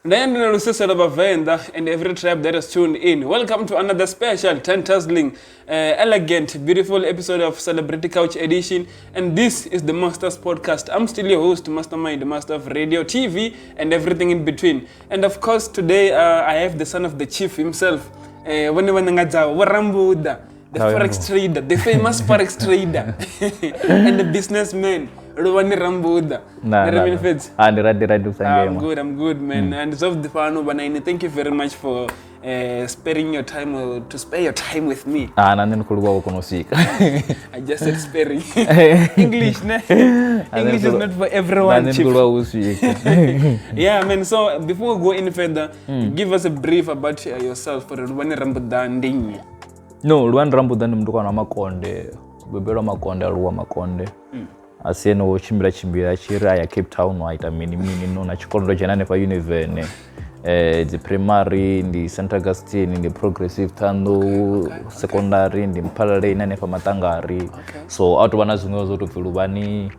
And every tribe that is tuned in. Welcome to another special, tongue-tussling, elegant, beautiful episode of Celebrity Couch Edition. And this is the Masters Podcast. I'm still your host, Mastermind, Master of Radio, TV, and everything in between. And of course, today I have the son of the chief himself, Rammbuda, the Forex trader, the famous Forex trader, and the businessman. Luvhani Rammbuda. I'm good, man. And so the Fano Banani, thank you very much for sparing your time to spare your time with me. I just said sparing. English, ne? English is not for everyone. Yeah, man. So before we go any further, give us a brief about yourself for Luvhani Rammbuda ndinyi. No, Luvhani Rammbuda ni mtu kana makonde. Bebera makonde aluwa makonde. Aseno chimbira chira ya Cape Town waita mini no na chikondo chenane pa Univene the primary ndi St Augustine ndi Progressive Tando secondary ndi Mphalale inane pa Matangari so auto bana zvinwe zo to Luvhani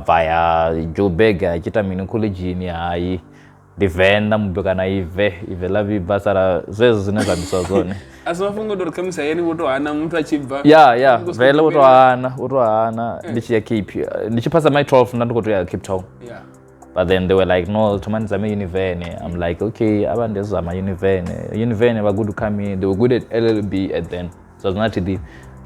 via Joburg achita mini college ni hayi ndivenda mubeka na ive lavi basara zvezo zvinenge zone asimafunga kuti kamisa yeni wotohana muntu achibva vele wotohana ndichiya Cape ndichipasa my 12 ndandikotoya Cape Town but then they were like no tumanizame Univene. I'm like okay abandezama Univene were good to come in. They were good at LLB at then so not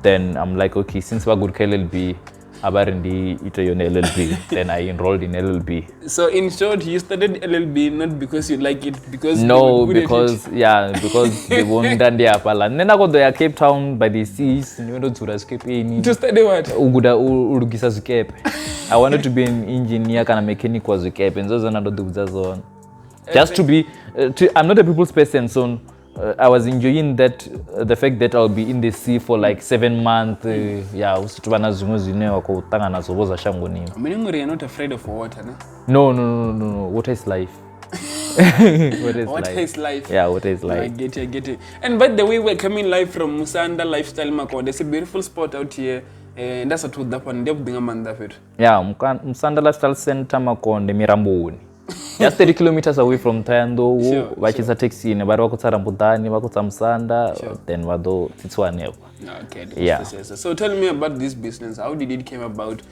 then I'm like okay since we're good at LLB abarindi ito yon LLB then I enrolled in LLB. So in short you started LLB not because you like it because because they won't done there pala then I got to Cape Town by the seas niwendo to escape any to study what uguda urugisa zikepe. I wanted to be an engineer kana mechanic was zikepe nzozo nando duza zone just to be I'm not a people's person so I was enjoying that the fact that I'll be in the sea for like 7 months usitubana zimwe zine wakutanga nazo boza shango nini. Meaning you're not afraid of water, ne? No. Water is life. Water is life. Yeah, water is life. I get it. And by the way, we're coming live from Musanda Lifestyle Makonde. There's a beautiful spot out here. And that's a truth that one. Yeah, Musanda Lifestyle Center Makonde Miramboni. Just 30 kilometers away from Tando, vachisa taxi ne vari vakutsa Rambudani vakutsa Musanda then vado titswanevo. Okay. Yeah. So tell me about this business. How did it came about?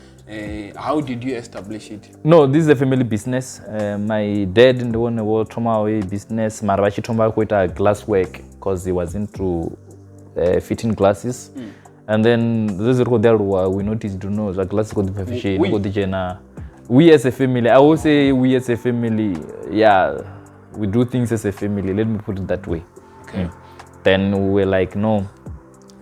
How did you establish it? No, this is a family business. My dad in the one was away business. Mara vachitomba kuita glass work because he was into fitting glasses. And then this is what we noticed to know the glass got the perfection. We as a family, I will say we as a family, we do things as a family. Let me put it that way. Okay. Then we were like, no,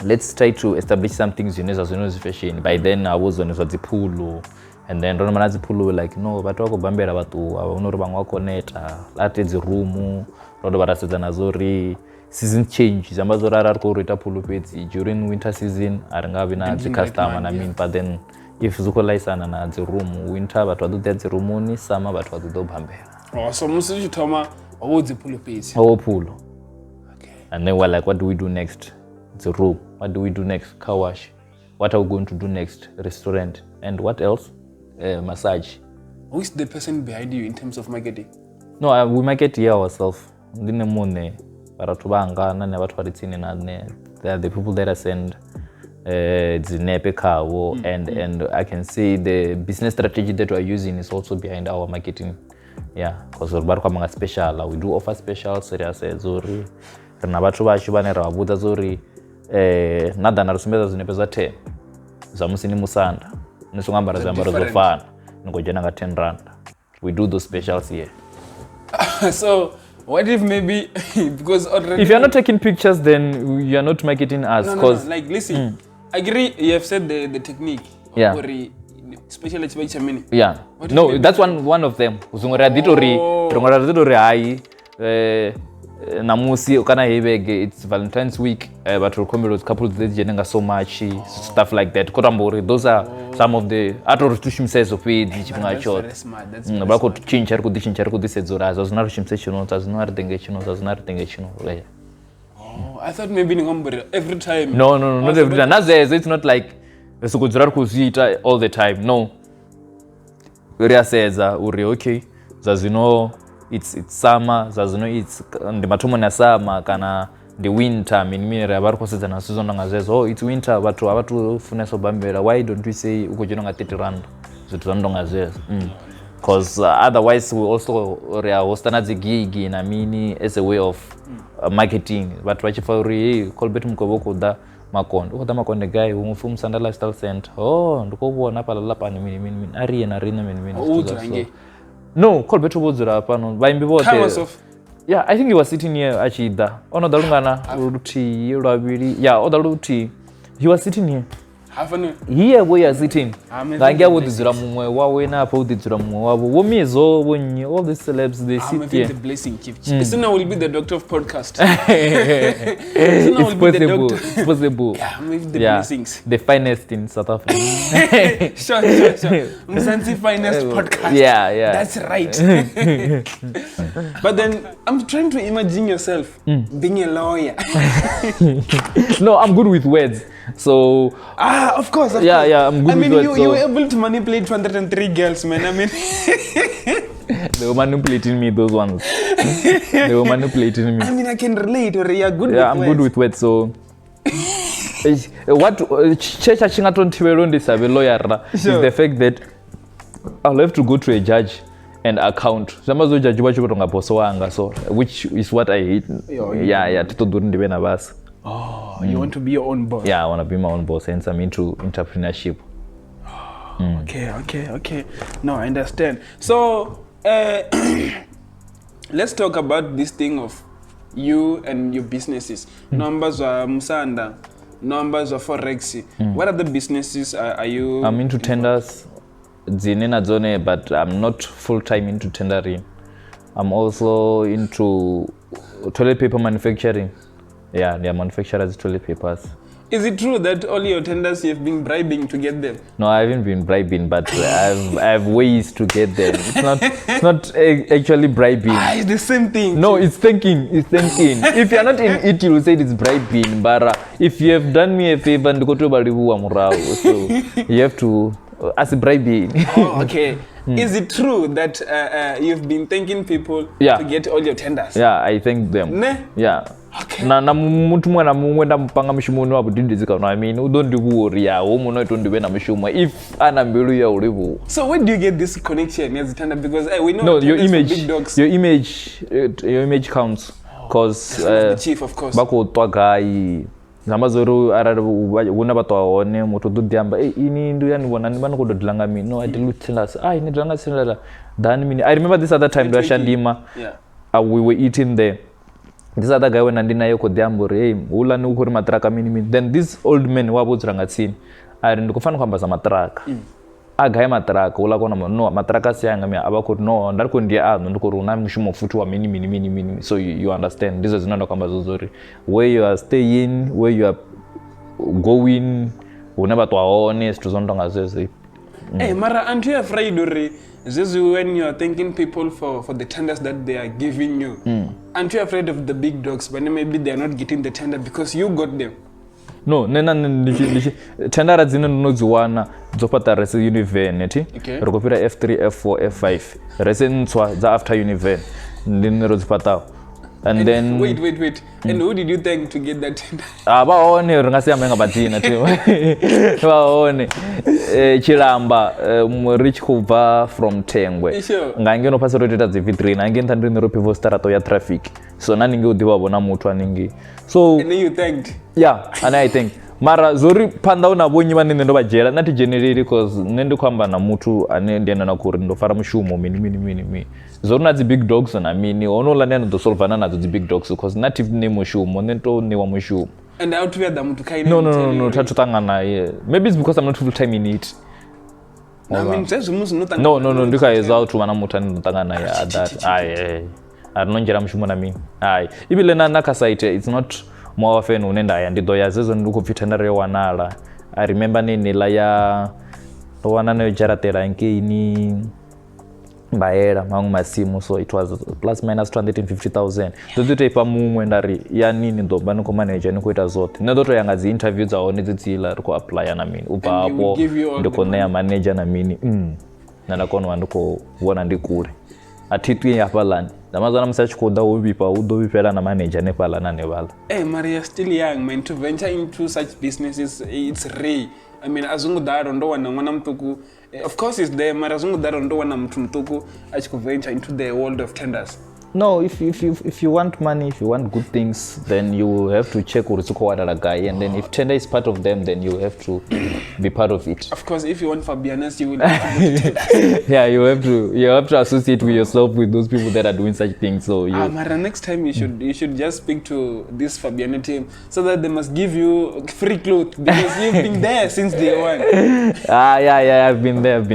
let's try to establish some things in as fashion. By then I was on the pool, and then Ronamanazi pool were like, no, but wako bambera batu, aunoro bangwako neta, late the room, rodo barasezana zori. Season change, zambazo rara kurita pool peti during winter season, arangabi na the customer na mean, but then. If zukolaisan na the room winter but wadu the room ni summer but wadu do bambera. Oh, so musu chitoma the pool page. Pool. Okay. And then we're like, what do we do next? The room. What do we do next? Car wash. What are we going to do next? Restaurant. And what else? Massage. Who is the person behind you in terms of marketing? No, we market here ourselves. Ndine mone baratubanga nane watu waritini nane. They are the people that I send. And I can say the business strategy that we are using is also behind our marketing. Yeah, because we're special. We do offer special serious zori. Na batho ba shibane ra buda zori nada na rusumeza zinepeza 10. Zamusini Musanda. Nisungambara zambara zofana. Ngojena nga 10 rand. We do those specials here. So what if maybe because already if you're not taking pictures then you're not marketing us because no. Like listen I agree you have said the technique especially chimini no that's one of them uzungora ditori rongora ditori hai namusi kana hebege it's Valentine's week but we'll couple that so much stuff like that kotambori those are some of the ator tushimsezo pedi chipinga chot bako tuchincha ku disedzora azozina tushimse chino tazina rdenge chino I thought maybe every time. No, not every time. It's not like sukudzira kuzita all the time. No. Uri aseza uri okay. Zazino it's summer zazino it's ndi mathomo na summer kana the winter mini vari kusedzana season nga zezo oh it's winter vhathu avatu funeso bambela why don't we say ukujina nga 30 rand zwithu zwa ndonga zezo because otherwise we also hostana the gig na mini as a way of marketing vhathu vachifa uri hey Colbert mukoboko da makonde ukoda makonde guy umufumu sanda lifestyle center oh ndikobona pala lapani mini ariye na rina mini no Colbert ubodzura pano vaimbi vote yeah I think he was sitting here achida ono dalungana ruti lwaviri yeah oda ruti he was sitting here here where you are sitting ngangia wodzura mumwe wawe na apa wodzura mumwe wavo womizo wonye all these celebs they sit here the blessing gift so now will be the doctor of podcast it's possible yeah maybe the blessings the finest in South Africa sure Mzansi finest podcast yeah that's right but then I'm trying to imagine yourself being a lawyer no I'm good with words so of course yeah I'm good with words. You were able to manipulate 203 girls man I mean they were manipulating me those ones they were manipulating me I mean I can relate or you're good with I'm words. good with words so what checha chingatontivelo ndisabe lawyer is the fact that I'll have to go to a judge and account zamazo judge vacho kutonga boso wanga so which is what I hate yeah titoduri ndive na basa you want to be your own boss yeah I want to be my own boss hence I'm into entrepreneurship okay no I understand so let's talk about this thing of you and your businesses numbers are Msanda numbers of Forex what other businesses are you I'm into tenders zinena zone but I'm not full time into tendering I'm also into toilet paper manufacturing yeah they are manufacturers toilet papers. Is it true that all your tenders you've been bribing to get them? No, I haven't been bribing, but I have ways to get them. It's not actually bribing. It's the same thing. No, it's thinking. If you're not in it, you will say it's bribing. But if you have done me a favor and go to Baribu Amurao, so you have to as bribing. Okay. Is it true that you've been thanking people to get all your tenders? Yeah, I thank them. Yeah. Okay. Na muntu mwana mumwe ndampanga mushumo no abudindizika no I mean udondibuori ya wo muno itondiwe na mushumo if ana mbelu ya ulivu. So where do you get this connection as tender because we know no, your image counts cause the chief of course bako twagai zamazoro una batwaone moto dudyamba ini ndu yani bona ni bana kododlanga mini no adiluthilasa ini dlanga silala then mini I remember this other time Shandima we were eating there. This other guy when andinayo kodhyamburi hey ula ni ukuri matraka mini then this old man wabodzranga tsini ari ndikufana kwamba za matraka agaye matraka ula kona no matraka siyanga mi abakuri no ndariko ndiye ndikuri una mushumo futhi wa mini so you understand this is not kwamba zozori where you are staying where you are going unaba twaone to zondonga zezi mara aren't you afraid or this is when you are thanking people for the tenders that they are giving you aren't you afraid of the big dogs when maybe they are not getting the tender because you got them? No nena tendera dzine ndinodziwana dzopata rese university rokopira F3 F4 F5 rese ntswa za after university ndinodzipata and then wait and who did you thank to get that tender? Baone ringasiya menga batina tu baone chilamba rich kubva from Tengwe ngange no pasero data V3 nange ntandini ro pivo starato ya traffic so naninge udiwa bona muthu aningi so and then you thanked and I think mara zori panda una bonyi vanene ndo bajela nati generally because nende kwamba na muthu ane ndiana na kuri ndo fara mushumo mini zori na big dogs na mini onola nene ndo solvana na the big dogs because native ne mushumo nento ne wa mushumo and out where the muthu kaine no tatutangana maybe it's because I'm not full time in it. I mean says musu no no ndikaeza out vana muthu ane ndotangana ya that arinonjera mushumo na mini ibile na kasaite it's not more often unenda ya ndido ya zezo ndikupfitana rewanala I remember nila ya wana no jaratera nkini baera mangu masimu so it was plus minus 250,000 dozote pa mumwe ndari ya nini ndo bano ko manager nikuita zote ndoto yanga zi interviews za one zitsila riko apply na mini upa hapo ndiko na manager na mini na nakona ndiko wona ndikure atitwi hapalani damazana msachikoda ubipa udobipela na manager nepala na nevala. Maria still young man to venture into such businesses. It's rare. I mean, azungudaro ndo wana mwana mtuku. Of course it's there, but azungudaro ndo wana mtu mtuku achiko venture into the world of tenders. No, if you want money, if you want good things, then you have to check urusuko wadala guy, and then if tender is part of them, then you have to be part of it. Of course, if you want Fabianas, you will have to do yeah, you have to associate with yourself with those people that are doing such things. So you. Mara, next time you should just speak to this Fabiana team so that they must give you free clothes because you've been there since day one. Yeah, I've been there.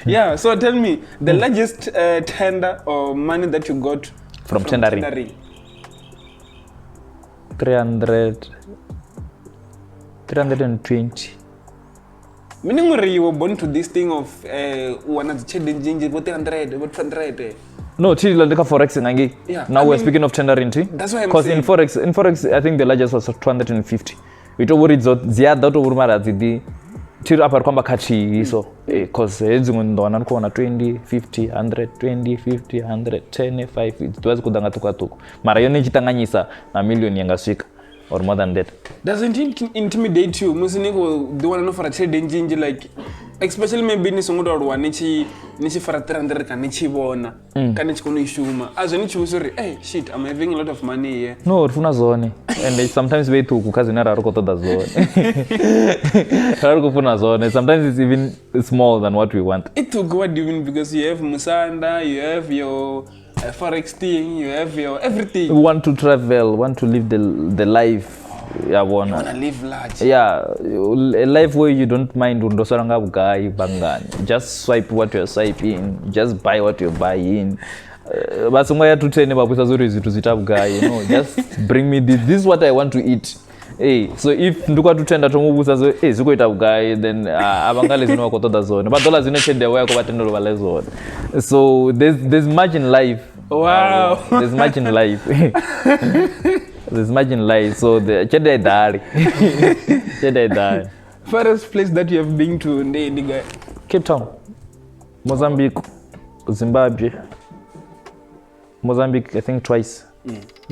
Yeah, so tell me the largest tender or money that you got from tendering. 320. Meaning you were born to this thing of one of the challenging about 200. No, Chilandeka Forex nangi. Yeah, now we're speaking of tendering. That's why I'm because saying. in Forex I think the largest was 250. It over it ziada to urumara zidi. Tiri apart kwamba kati hizo because edzimwe ndo wanakuwa 20 50 100 20 50 100 10 5 tuwezi kudanga tukatuko mara yone chitanganyisa na milioni yangaswika or more than that. Doesn't it intimidate you musiniko the one for a trading engine like especially maybe ni songo ndo wanichi for 300 kanichi bona kanichi kono ishuma azo ni chusuri shit I'm having a lot of money here. No rufuna zone and sometimes we too kukazi nara roko toda zone roko funa zone sometimes it's even small than what we want. It took what even because you have Musanda, you have your Forex thing, you have your everything. We want to travel, want to live the life. Yeah, you wanna live large. Yeah, a life where you don't mind undosaranga bugai bangani. Just swipe what you're swiping, just buy what you're buying. But somewhere to train about zuri zitu guy, just bring me this. This is what I want to eat. Hey, so if nduka tutenda tomubusa zo ziko ita guy then abangale zino kotoda zone. But dollars zino chende waya ko batendo bale zone. So there's much in life. Wow. There's much in life. There's much in life. So the chede dari. First place that you have been to guy. Cape Town, Mozambique, Zimbabwe. Mozambique, I think twice.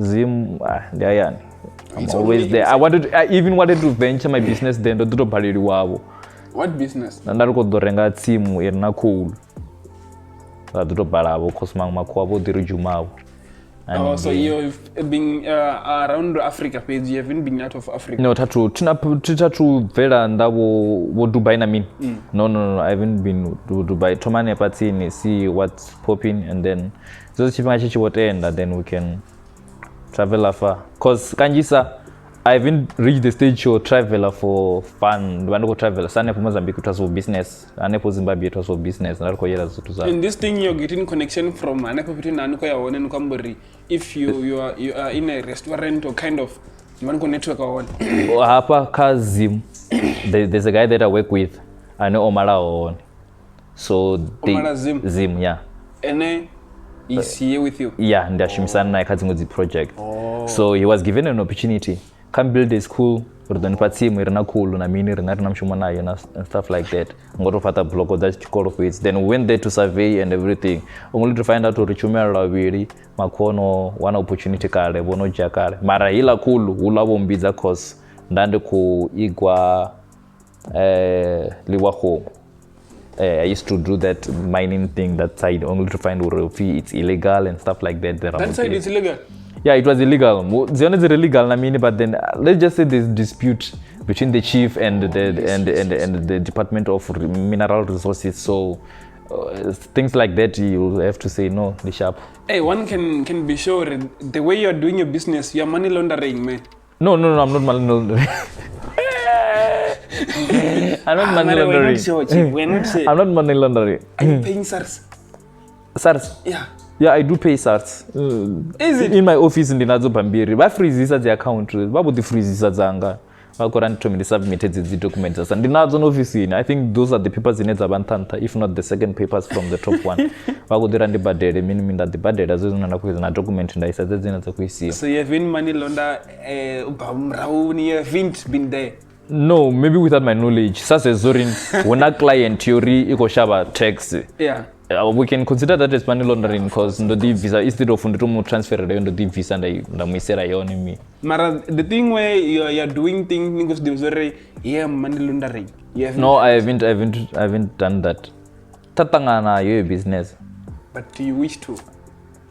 Zim, there. I'm always there. I even wanted to venture my business there. What business? Nandaruko dorenga timu irna cool. Duto balabo kosmang makwabo dirujumao. So you've been around Africa page, you haven't been out of Africa? No, tatu vera ndabo Dubai na mean. No, I haven't been to Dubai. Tomane patini, see what's popping and then so chifangachichi what end and then we can travel afar. Cause kanjisa I haven't reached the stage of traveler for fun. When I go travel, Sane for Mozambique it was for business. Ane for Zimbabwe it was for business. In this thing you're getting connection from Ane between Anuko ya one and Kambori. If you are in a restaurant or kind of you want to network or one. Hapa Kazim, there's a guy that I work with. I know Omara on. So Omara Zim, yeah. Ene is here with you. Yeah, and Shimsan na Kazimuzi project. So he was given an opportunity. Come build a school for the team irna cool na mini irna mshumana and stuff like that. Ngoto fata block of that call of it. Then we went there to survey and everything. Only to find out to richumera lawiri makono one opportunity kale bono jakale. Mara ila cool ulabo mbiza cause ndande ku igwa liwa home. I used to do that mining thing that side only to find it's illegal and stuff like that. That side is illegal? Yeah, it was illegal. The honest is illegal, I mean, but then let's just say there's dispute between the chief and the Department of Mineral Resources. So things like that, you have to say no, the sharp. Hey, one can be sure the way you're doing your business, you're money laundering, man. No, I'm not money laundering. I'm not money laundering. I'm not money laundering. Are you paying SARS? SARS? Yeah, I do pay SARS. Is it? In my office in the Nazo Bambiri. Ba freeze the account. Ba the freeze zanga. Ba koran to me submitted the documents. And the Nazo office in. I think those are the papers in Zabantanta, if not the second papers from the top one. Ba go there and the bad day, meaning that the bad day doesn't na document and I said that's So you have been money launder you haven't been there. No, maybe without my knowledge. Sasa zorin when a client theory iko shaba text. Yeah. We can consider that as money laundering because ndo the visa instead of ndo transfer ndo the visa ndamuisera yone me. Mara, the thing where you're doing things because they was yeah, money laundering. No, I haven't done that. Tatangana your business. But do you wish to?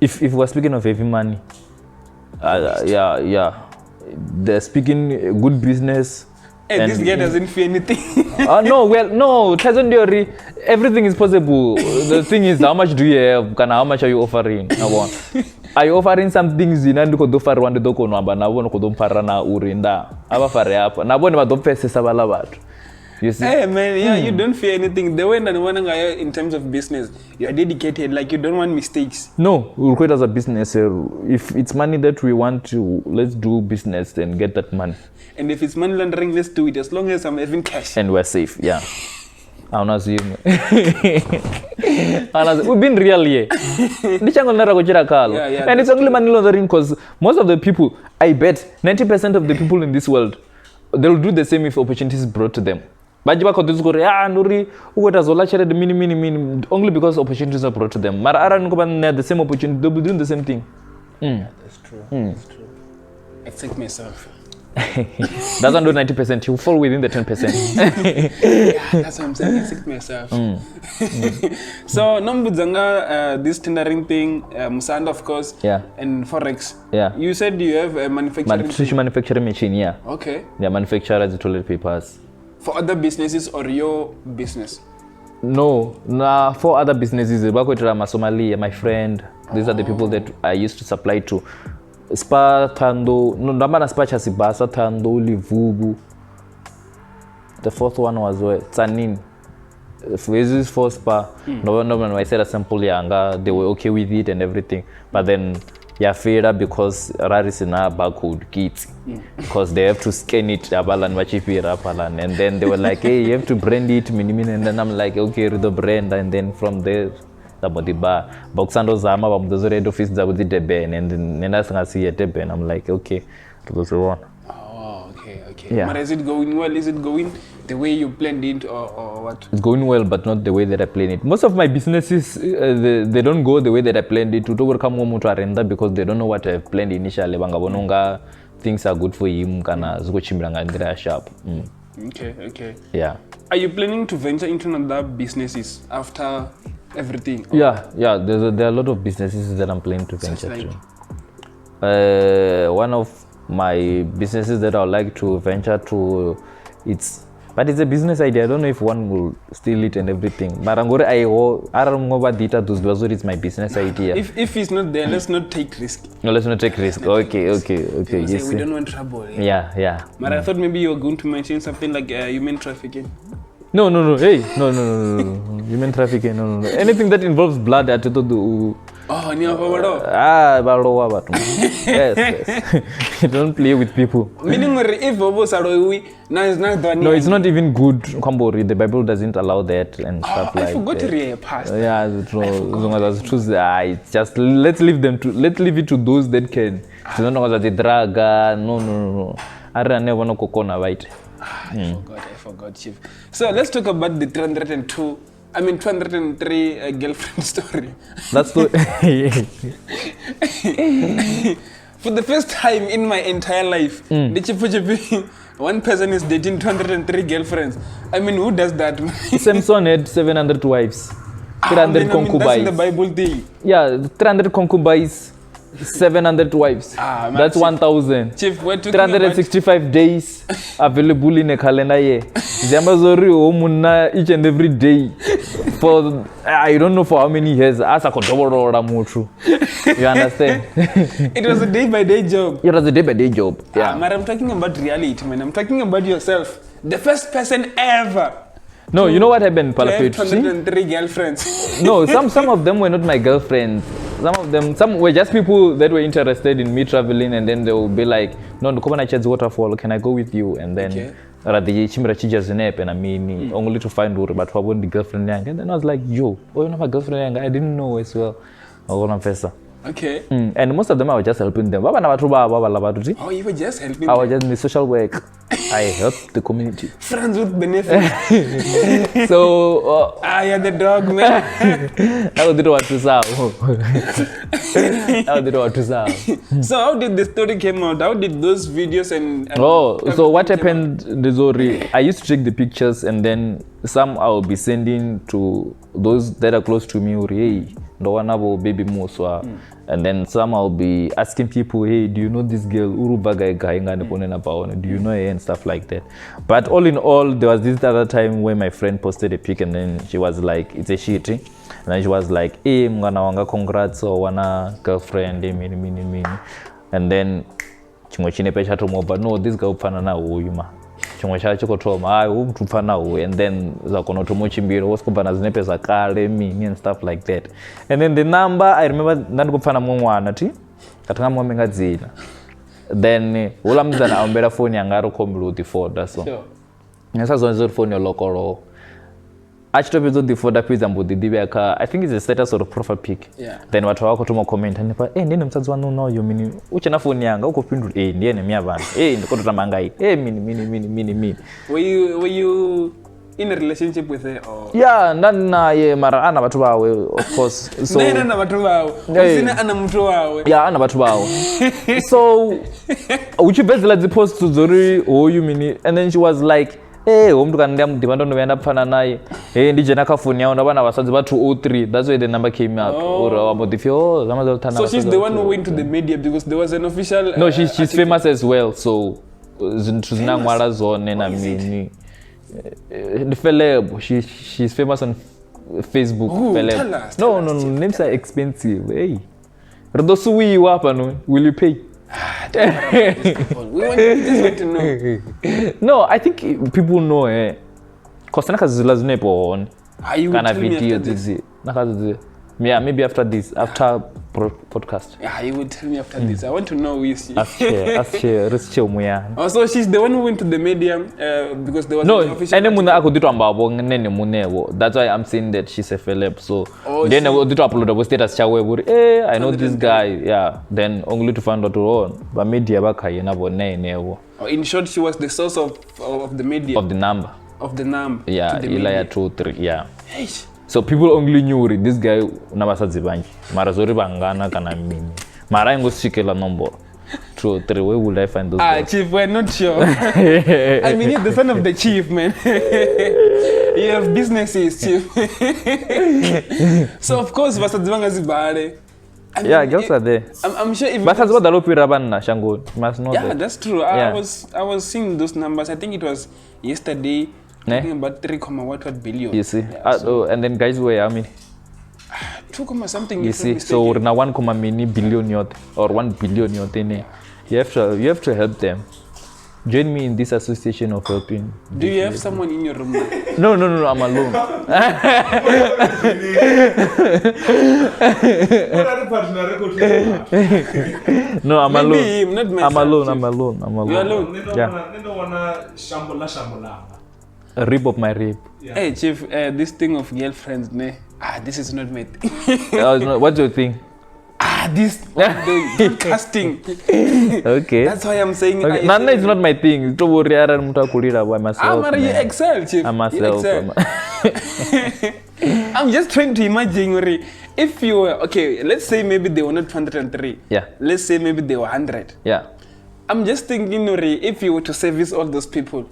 If we're speaking of heavy money, yeah, they're speaking good business. Hey, this guy doesn't fear anything. No, everything is possible. The thing is, how much do you have? How much are you offering? Are you offering some things in and do far one the doko no aba na bono ko dom parana urinda aba fare apa na bono ba do pese sabala batu. You see? Hey man, yeah, you don't fear anything. The way that one in terms of business, you are dedicated. Like you don't want mistakes. No, we'll quit as a business. If it's money that we want to, let's do business and get that money. And if it's money laundering, let's do it as long as I'm having cash. And we're safe. Yeah. I'm not seeing. We've been real here. Yeah, and it's only money laundering because most of the people, I bet 90% of the people in this world, they'll do the same if opportunities brought to them. But only because opportunities are brought to them. The same opportunity, they'll be doing the same thing. Yeah, that's true. That's true. Accept myself. Doesn't do 90%, you fall within the 10%. Yeah, that's what I'm saying. Accept myself. So, Nambudzanga, this tendering thing, Musanda, of course, and Forex. Yeah. You said you have a manufacturing machine, yeah. Okay. Yeah, manufacturers the toilet papers. For other businesses or your business? No, for other businesses. Somali, my friend. These are the people that I used to supply to. Spa Tando, no, Namana Spa Chasibasa Tando, Livubu. The fourth one was Tsanin. This for Spa. No, I said a sample younger, they were okay with it and everything. But then Yafira because Rarisina barcode kits. Because they have to scan it and then they were like, hey, you have to brand it, and then I'm like, okay, the brand, and then from there bar boxando zama bamdozore office zabuzi deben and then see deben. I'm like, okay, those are one. Oh, okay. Yeah. But is it going well? Is it going the way you planned it or what? It's going well, but not the way that I planned it. Most of my businesses, they don't go the way that I planned it. To come home to arenda because they don't know what I've planned initially. Bangabononga, things are good for him. Kana zuko chimbranga sharp. Okay. Yeah. Are you planning to venture into another businesses after everything? Yeah. There are a lot of businesses that I'm planning to venture to. One of my businesses that I would like to venture to, but it's a business idea. I don't know if one will steal it and everything. But I don't know what data does. It's my business idea. If it's not there, let's not take risk. No, let's not take risk. Okay. Yes, we don't want trouble. Yeah. But I thought maybe you were going to mention something like human trafficking. No. Hey, no. Human trafficking, no. Anything that involves blood, I to do. Oh, yes. You don't play with people. Meaning, if no, it's not even good. The Bible doesn't allow that and stuff like that. I forgot to read past. Yeah, it's just let's leave it to those that can. Don't know the drug. No. I never know coconut, right? I forgot, Chief. So let's talk about the 203 girlfriend story. That's the for the first time in my entire life, one person is dating 203 girlfriends. I mean, who does that? Samson had 700 wives, 300 concubines. That's in the Bible thing. Yeah, 300 concubines, 700 wives. That's 1,000. Chief, we're talking 365 days available in a calendar year. Zamazori omuna each and every day for I don't know for how many years. As a you understand? It was a day-by-day job. It was a day-by-day job. Yeah. But I'm talking about reality, man. I'm talking about yourself. The first person ever. No, you know what happened, Palapit? 203 girlfriends. No, some of them were not my girlfriends. Some were just people that were interested in me traveling, and then they will be like, no, come on, waterfall, can I go with you? And then only to find her, but for the girlfriend, and then I was like, yo, you have a girlfriend? I didn't know as well. Okay. And most of them I was just helping them. Oh, you were just helping them? I was just in the social work. I help the community. Friends with benefits. So You're the dog, man. I did what to serve. I did what to serve. So how did the story came out? How did those videos and so what happened, Dezori, I used to take the pictures and then some I'll be sending to those that are close to me, hey, the one about baby Muswa. And then some I'll be asking people, hey, do you know this girl? Do you know her? And stuff like that. But all in all, there was this other time where my friend posted a pic and then she was like, it's a shit. And then she was like, hey, mwana wanga congrats or wana girlfriend, mini. And then chimwe chinepe chatomova, no, this girl upana na uyuma. Chimwe chachikotoma, upana uyu. And then zakonotomo chimbiro, waskopana zinepe zakale, mini and stuff like that. And then the number, I remember nandikopana mwana ti, katanga mwamenga zina. Then ula mzana ambera phone yangaro komluti folder so. Sure. Nasa zonzo phone yo local. Achitopezo the folder page ambuti dibeka. I think it's a status or a profile pic. Yeah. Then watu wako tuma comment and ndine mtsazi wanu no yo mini. Uche na phone yanga uko pindu ndiye nemya vana. Ndiko tamanga hii. Mini. Were you in a relationship with her or? Yeah, nana ye mara ana watu wawe of course. So Nena watu wao. Usina ana mtu wawe. Yeah, ana watu wao. So uchibezela the post to Zori you mini and then she was like, hey, umtu kandia mdimando noenda pfana naye. Hey, ndije nakafoni yao ndabana basadzi ba 203. That's why the number came up. Or about if you zama tana. So she's the one who went to the media because there was an official No, she's famous as well. So zinangwala zone na mini. The Feleb, she's famous on Facebook. Feleb. No, names are expensive. Hey, Rodosui wapano, will you pay? We just want to know. No, I think people know. Cause naka zilazine po on. You will tell me after this. Yeah, maybe after this, after podcast. Yeah, you will tell me after this. I want to know who is she. Also, she's the one who went to the media because there was an official. That's why I'm saying that she's a celeb. So then I will upload a status. Hey, I know this guy. Yeah. Then only to find out on. But media In short, she was the source of the media. Of the number. Yeah, Ilaya 2-3. Yeah. Hey. So people only knew this guy nabasadzi banji. Mara zori bangana kana mini. Mara ingo shikela number. 2-3, where would I find those guys? Chief, we're not sure. I mean, you're the son of the chief, man. You have businesses, chief. So of course, basadzi bangazi bare. Yeah, girls are there. I'm sure if but that's what the lopira banna shango must know. Yeah, that. that's true. I was seeing those numbers. I think it was yesterday. Talking about 3.1 billion. You see, yeah, and then guys were, I mean, 2, something. You see, so na 1 billion yacht or 1 billion yacht. You have to help them. Join me in this association of helping. Do you have someone in your room? No, I'm alone. No, I'm alone. Maybe him, not myself. I'm alone. You're alone? Yeah. A rib of my rib. Yeah. Hey, Chief, this thing of girlfriends, this is not my thing. What's your thing? This casting. Okay. That's why I'm saying. Okay. Nana is not my thing. Don't worry, I'm by myself. You excel, Chief. I'm myself. I'm just trying to imagine, if you were, okay, let's say maybe they were not 203. Yeah. Let's say maybe they were 100. Yeah. I'm just thinking, if you were to service all those people.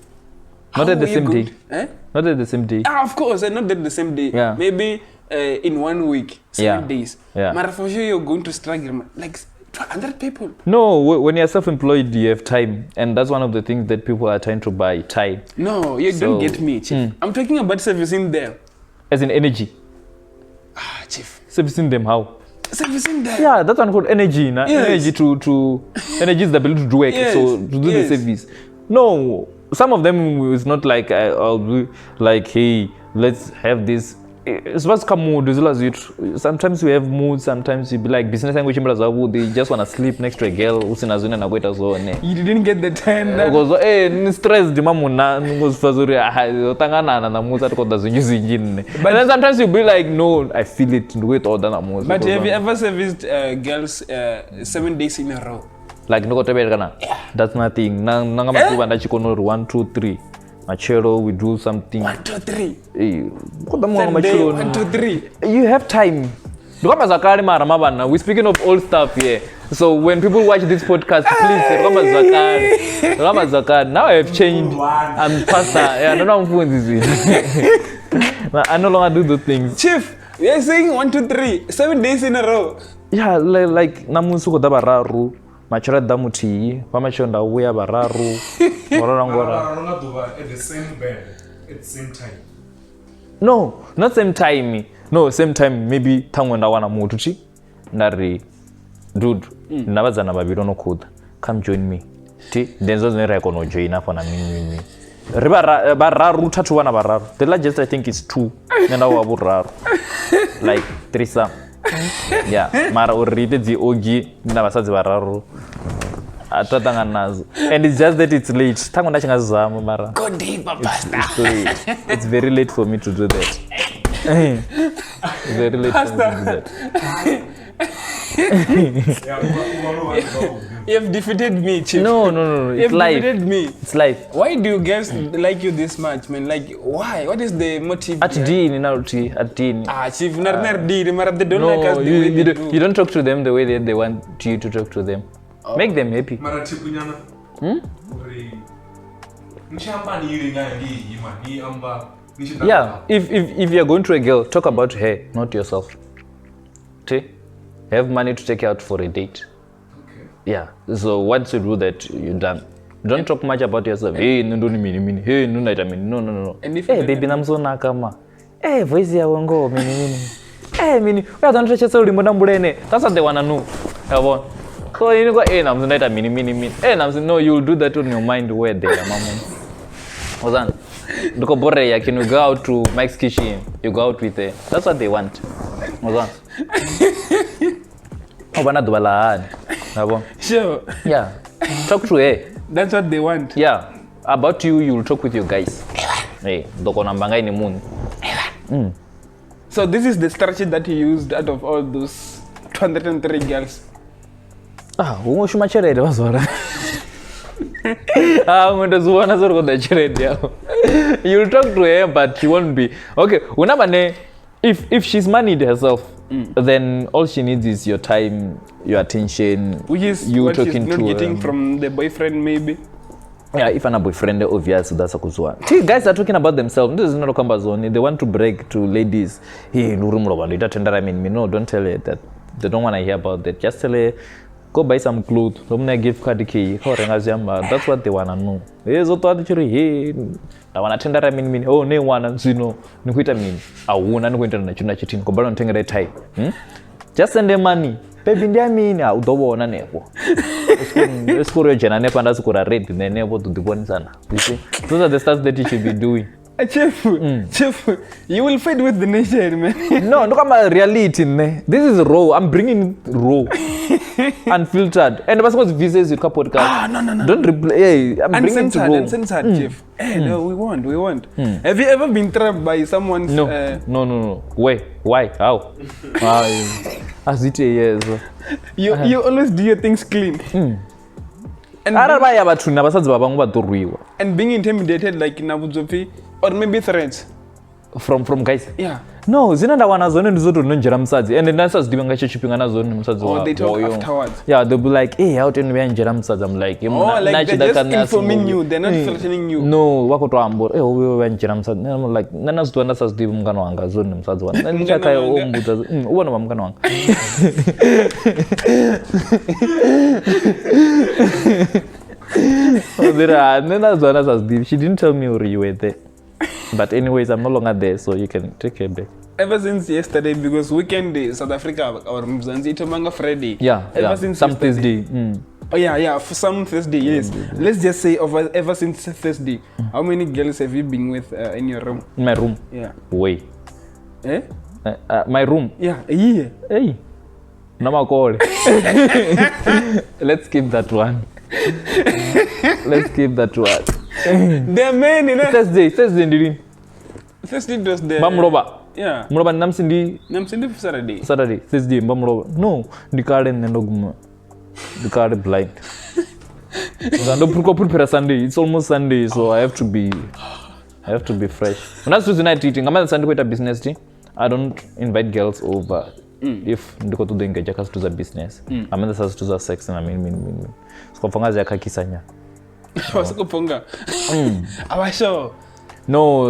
Not at the same day. Not at the same day. Of course, not at the same day. Yeah. Maybe in 1 week, 7 days. Yeah. But for sure, you're going to struggle. Like 100 people. No, when you're self-employed, you have time. And that's one of the things that people are trying to buy, time. No, you don't get me, Chief. I'm talking about servicing them. As in energy. Chief. Servicing them how? Servicing them. Yeah, that's one called energy. Yes. Energy to energy is the ability to do work. Yes. So to do the service. No, some of them is not like I'll be like, hey, let's have this. It's what's come mood. Sometimes we have moods. Sometimes you be like business language. They just wanna sleep next to a girl. You didn't get the time. Because stress. But then sometimes you be like, no, I feel it. Wait, or But have you ever serviced girls 7 days in a row? Like ndikoteberekana. That's nothing. Nanga matuba ndachikono 1 2 3. Machelo, we do something. 1 2 3. Hey, 1 2 3. You have time. We're speaking of old stuff here. So when people watch this podcast, please now I have changed. I'm pastor. Yeah, I don't know how to do this. I no longer do those things. Chief, you're saying 1 2 3 7 days in a row. Yeah, like namunsuko dabararu. Machora damuti, pamachonda uya bararu. At the same bed, at the same time. No, not same time. No, same time maybe tangwenda wana mutuchi. Nari, dude, nabazana babiro no kuda. Come join me. Ti, denzo zene kono join up on a mini. Bararu tatu wana bararu. The largest I think is 2. Nenda wabu raru. Like 3 some. Yeah, mara urite zi ogi nabasazi bararu. Atatanga nazo. And it's just that it's late. Tango ndachinga zama mara. Go deeper, pastor. It's late. It's very late for me to do that. It's very late for me to do that. You have defeated me, Chief. No. It's life. You have defeated me. It's life. Why do you guys like you this much, man? Like, why? What is the motive? At dini nauti, at dini. Chief, they don't like us the way they do. You don't talk to them the way they want you to talk to them. Oh. Make them happy. Yeah, if you're going to a girl, talk about her, not yourself. See? Have money to take you out for a date. Okay. Yeah. So once you do that, you're done. Don't talk much about yourself. Hey, no, mini. Hey, no, no. Hey, baby, I'm so nakama. Hey, voice ya wango, mini. Hey, mini. We don't touch yourself. That's what they wanna know. So you go, hey, I'm not a mini. Hey, no, you'll do that on your mind where there, mama. Ozan. Duko bore ya can you go out to Mike's kitchen? You go out with her. That's what they want. Ozan. Obana dwala. Sure. Yeah. Talk to her. That's what they want. Yeah. About you, you'll talk with your guys. Hey, doko nambanga ini moon. So this is the strategy that you used out of all those 203 girls. Ungo shumachere was wara. You'll talk to her, but she won't be. Okay, if she's moneyed herself, then all she needs is your time, your attention. Which is you what talking she's not to getting from the boyfriend, maybe. Yeah, if I'm a boyfriend, obvious, that's a kuzwa. See, guys are talking about themselves. This is not a combazone. They want to break to ladies. Hey, no, don't tell her that. They don't want to hear about that. Just tell her, go buy some clothes. Give card key. That's what they want to know. Hey, so hey, I want to tender mean. Oh, no one and no. Nuquita mean. I won't go into the chitin. Go back and take just send them money. Baby, I mean, I'll do one and never. Let's go to Jen and never has got a rate in the neighborhood to the one sana. You see, those are the stuff that you should be doing. Chief, you will fight with the nation, man. No, look at my reality. This is raw. I'm bringing raw, unfiltered. And what's visas you can podcast? No. Don't replay. Hey, I'm bringing it raw. Uncensored, Chief. Hey, no, we want. Have you ever been trapped by someone's? No. Wait, why? How? As it is. You always do your things clean. And being intimidated like Nabuzofi, or maybe threats from guys. Yeah. No, zinanda wana zone ndizoto nonjera msadzi and nasa zidibanga chipinga na zone msadzi wa. Oh, they talk afterwards. Yeah, they'll be like, "Hey, out and we njera msadzi." I'm like, like they're just informing you, they're not threatening you. No, wako to ambor. Hey, we njera msadzi. I'm like, nana zidwa nasa zidibu mkano wanga zone msadzi wa. Nani chaka ya ombuza. Uwa na mkano wanga. She didn't tell me where you were there. But anyways, I'm no longer there, so you can take her back. Ever since yesterday, because weekend day, South Africa, or Mzansi, Tomanga Friday. Yeah, ever since some Thursday. Oh yeah, for some Thursday, yes. Let's just say ever since Thursday, how many girls have you been with in your room? In my room? Yeah. Wait. Eh? My room? Yeah, a year. Hey. Nama call. Let's keep that one. Let's keep that one. There are many. Thursday ndiri. Thursday was there. Bamroba. Yeah. Mroba namsindi Saturday. Thursday bamroba. No, the card and the blind. Prepare Sunday. It's almost Sunday, so I have to be fresh. When I was night eating, I'm at Sunday with a business tea. I don't invite girls over if ndiko to engage to the business. I'm at the to the sex and I mean. So fanga ya kakisanya. Wasikupunga. Awasho. No,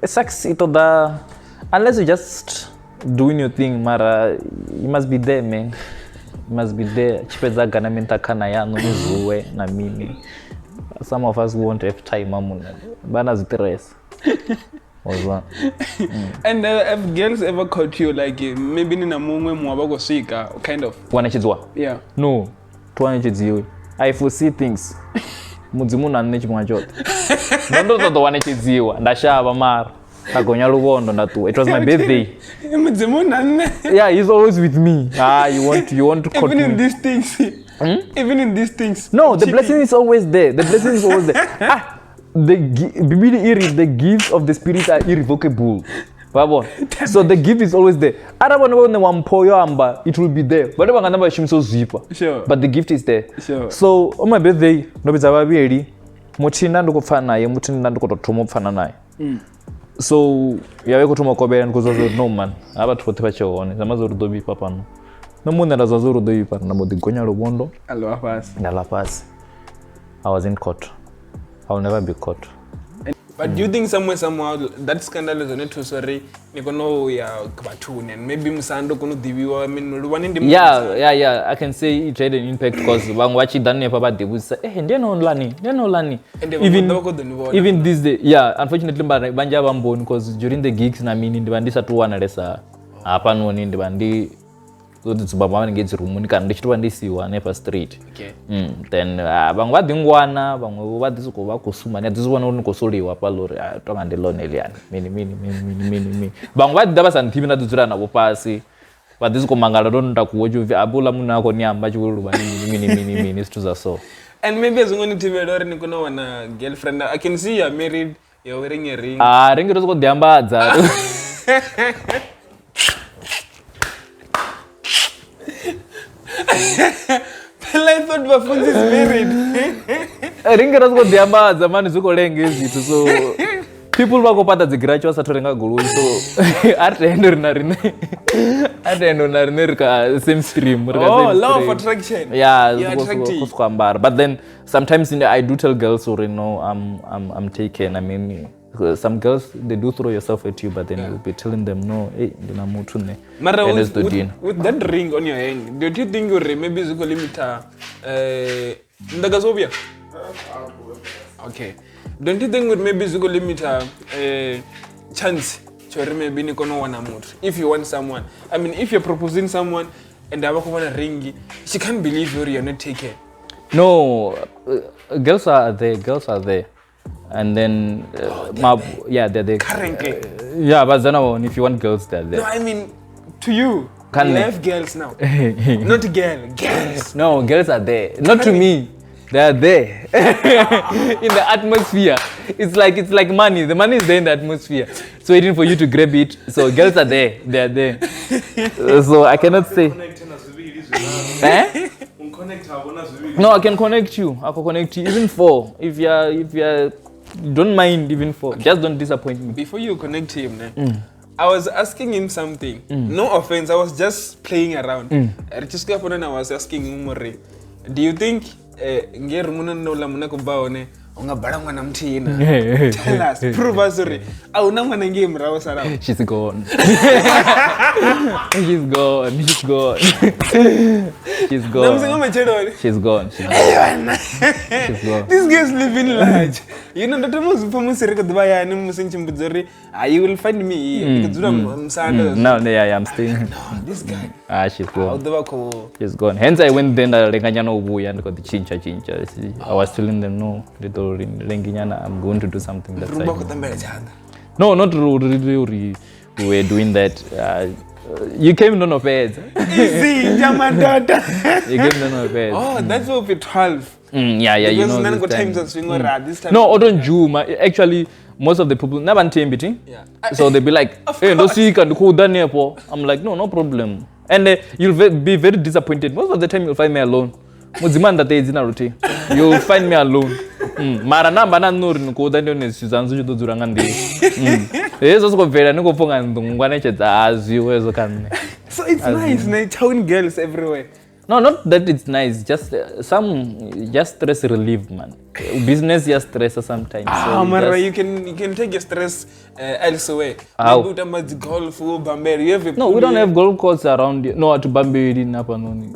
sex ito da unless you just doing your thing, mara you must be there, man. You must be there. Chipeza gana mintakana ya nuzuwe na mimi. Some of us won't have time, amuna. Bana zitres. And have girls ever caught you like maybe nina mumwe mwabako sika kind of? Wanachizwa? Yeah. No. Tuwanachiziwe. I foresee things. Mudzimu na nne chimwa chote. Ndo toto wanachiziwa. Ndashaba mara. Kagonya lugondo ndatu. It was my birthday. Mudzimu na nne. Yeah, he's always with me. You want to even in these things. Even in these things. No, the blessing is always there. The blessing is always there. The gifts of the spirit are irrevocable. So the gift is always there. It will be there. Sure. But the gift is there. Sure. So on my birthday, muchinda ndikufana naye muchinda ndikutotuma kufana naye. So yawe kutuma kobera ndikuzozo no man. Aba tupote bachione. Zamazo rudobi papano. No munde ndazazo rudobi papano namodigonya rubondo. Alwa pass. I was in court. I will never be caught. But do you think somehow that scandal is not too sorry? Nikono ya cartoon and maybe msando kono diviwa. I mean, one in the yeah. I can say it had an impact because when watching that never bad, they would say, "Hey, they're not learning." Even this day, yeah. Unfortunately, banja bambon because during the gigs, na mini the bandi satu wana resa. Apa noni the bandi. So it's baba engage room nika ndishitwa ndisiwa nepa street. Okay. Then bangwa dingwana bangwa disuko bakusuma ne dizwana unikosoliwa palori tonga ndelone eliani. Mini. Bangwa daba santibi na duzura na bopasi. Badisuko mangala don ndakuwoju abula munako nyamba chulu mini stuza so. And maybe as ngoni tivedore nikono wana girlfriend. I can see you're married, you're wearing a ring. Ring ito diambaza. I thought Bafunzi is married. Ringa raziko diamba zamani zuko lenge zitu so people wako pata zigracho satorenga gulu so endo na rine rika same stream law of attraction. Yeah, zuko but then sometimes I do tell girls or I'm taken. I mean some girls they do throw yourself at you but then you'll be telling them no ndina muthu ne Mara with that ring on your hand, don't you think you maybe zuko limita ndagazobia? Okay. Don't you think maybe zuko limita chance chore maybe nikono wana muthu if you want someone? I mean if you're proposing someone and abakubona ring, she can't believe you're not taken. No, girls are there. And then they're there. Currently. But then if you want girls, they're there. No, I mean to you. You have girls now. Not girls. No, girls are there. Not to me. They are there. In the atmosphere. It's like money. The money is there in the atmosphere. So waiting for you to grab it. So girls are there. They are there. So I cannot say. No, I can connect you. I can connect you even 4. If you don't mind even 4. Okay. Just don't disappoint me. Before you connect him, I was asking him something. No offense, I was just playing around. I was asking him, do you think tell us, prove us. She's gone. She's gone. She's gone. This girl's living large. You know that you will find me. No, I'm staying. This guy. She's gone. She's gone. Hence I went then and got the chincha. I was telling them no, I'm going to do something that's like no, not really. We were doing that. You came none of it. Easy, Jama daughter. You came none of it. Oh, that's what we're 12. Yeah, you know. This time. No, Odon Jew. Actually, most of the people never meeting. Yeah. So they'll be like, hey, no, see, can you down here for? I'm like, no problem. And you'll be very disappointed. Most of the time, you'll find me alone. mudzimanda tedzina ruti you'll find me alone mara namba nanori nikuda ndio nesizanzu chidodzura ngandii yezo sikobvera nikofonga ndungwana chedza aziwe yezo kanne. So it's nice, na town girls everywhere. No, not that it's nice. Just just stress relief, man. Business just stress sometimes. So Mara, you can take your stress elsewhere. How? Maybe with golf or Bamberi. You have a No, we don't have golf courses around here. No, at Bamberi Napanoni.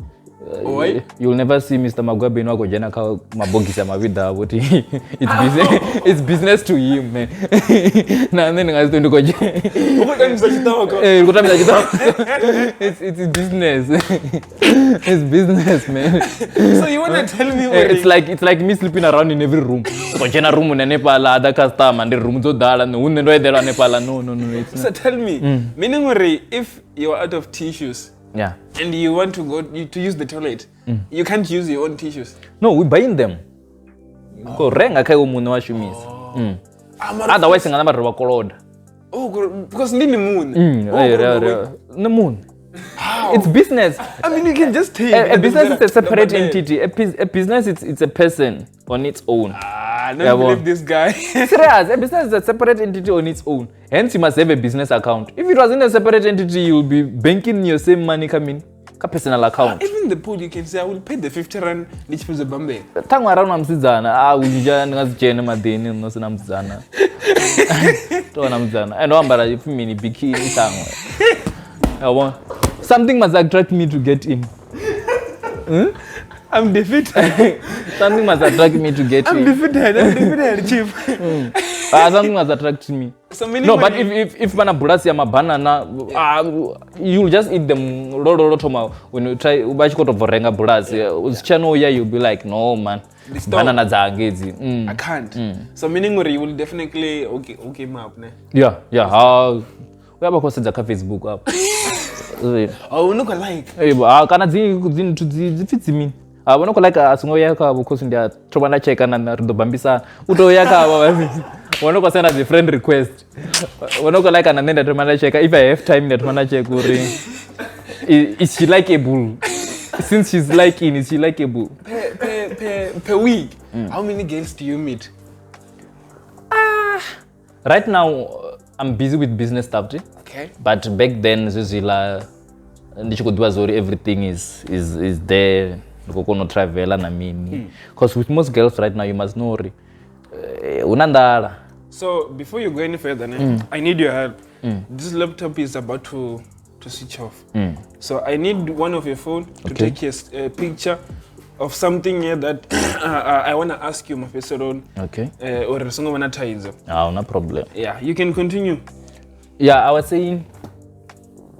Why? You'll never see Mr. Magwabe no go jana ka mabogisa mavida but it's business to him, man. Na then ngazi ndo koje. It's business. It's business, man. So you want to tell me it's like me sleeping around in every room. Go jana room ne nepala other customer and the room zo dala no unne ndo edela nepala no it's so tell me meaning if you're out of tissues. Yeah. And you want to go to use the toilet, you can't use your own tissues. No, we buying them. Ko renga kai umuntu washumisa. Otherwise ngana batho ba koloda. Oh, because need the moon. The moon. How? It's business. I mean, you can just take a business is a separate entity. A business it's a person on its own. I don't believe this guy. Serious, a business is a separate entity on its own. Hence, you must have a business account. If it was in a separate entity, you'll be banking your same money coming. A personal account. Even the pool, you can say, I will pay the 50 rand each for the Bombay. Tangu around namsizana, unja ngazichene madeni nosi namsizana. To namsizana. And wambara if mini bikini tangu. Something must attract me to get in. I'm defeated. Something must attract me to get I'm in. defeated, chief. Something must attract me. So no, but if mana burasi ama banana, you'll just eat them toma when you try ubachikoto vorenga burasi. Usichano ya you'll be like, no man, banana zaangezi. I can't. So meaning you will definitely okay map ne. Yeah. We have a course at Facebook up. Oh, no like. Kana zifits me. Wanoko like asungo yaka because ndia trobana cheka na ndo bambisa uto yaka wanoko send as a friend request wanoko like ananda trobana cheka if I have time that trobana check uri is she likeable since she's liking is she likeable per week how many girls do you meet? Right now I'm busy with business stuff too. Okay, but back then zizila ndichikudwa zori everything is there. Kono travel na mini because with most girls right now you must know unandala. So before you go any further I need your help. This laptop is about to switch off, so I need one of your phone to take a picture of something here that I want to ask you Mafesoron. Okay. Or songo wana taizo. No problem. Yeah, you can continue. Yeah, I was saying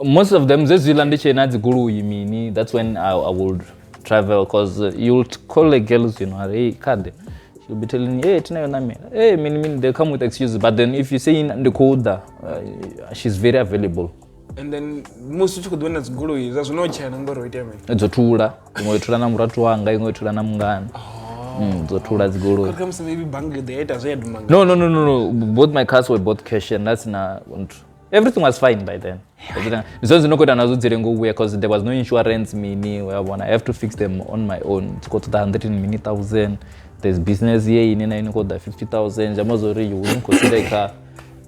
most of them zezilande chena ziguru yimini. That's when I would travel because you'll call the girls, you know, hey, card. She'll be telling you, hey, tina name. Hey, mean they come with excuses. But then if you say in the code, she's very available. And then most of the ones guru is as no chana ngoro iteme. Zotura, ngoitura na muratu wanga, ngoitura na mungana. Zotura is guru. What comes to maybe bangle the haters head manga? No. Both my cars were both cash and that's na. Everything was fine by then. So because there was no insurance mini where I have to fix them on my own. To go to the 100,000. There's business here in the 50,000. Jamazori you wouldn't consider car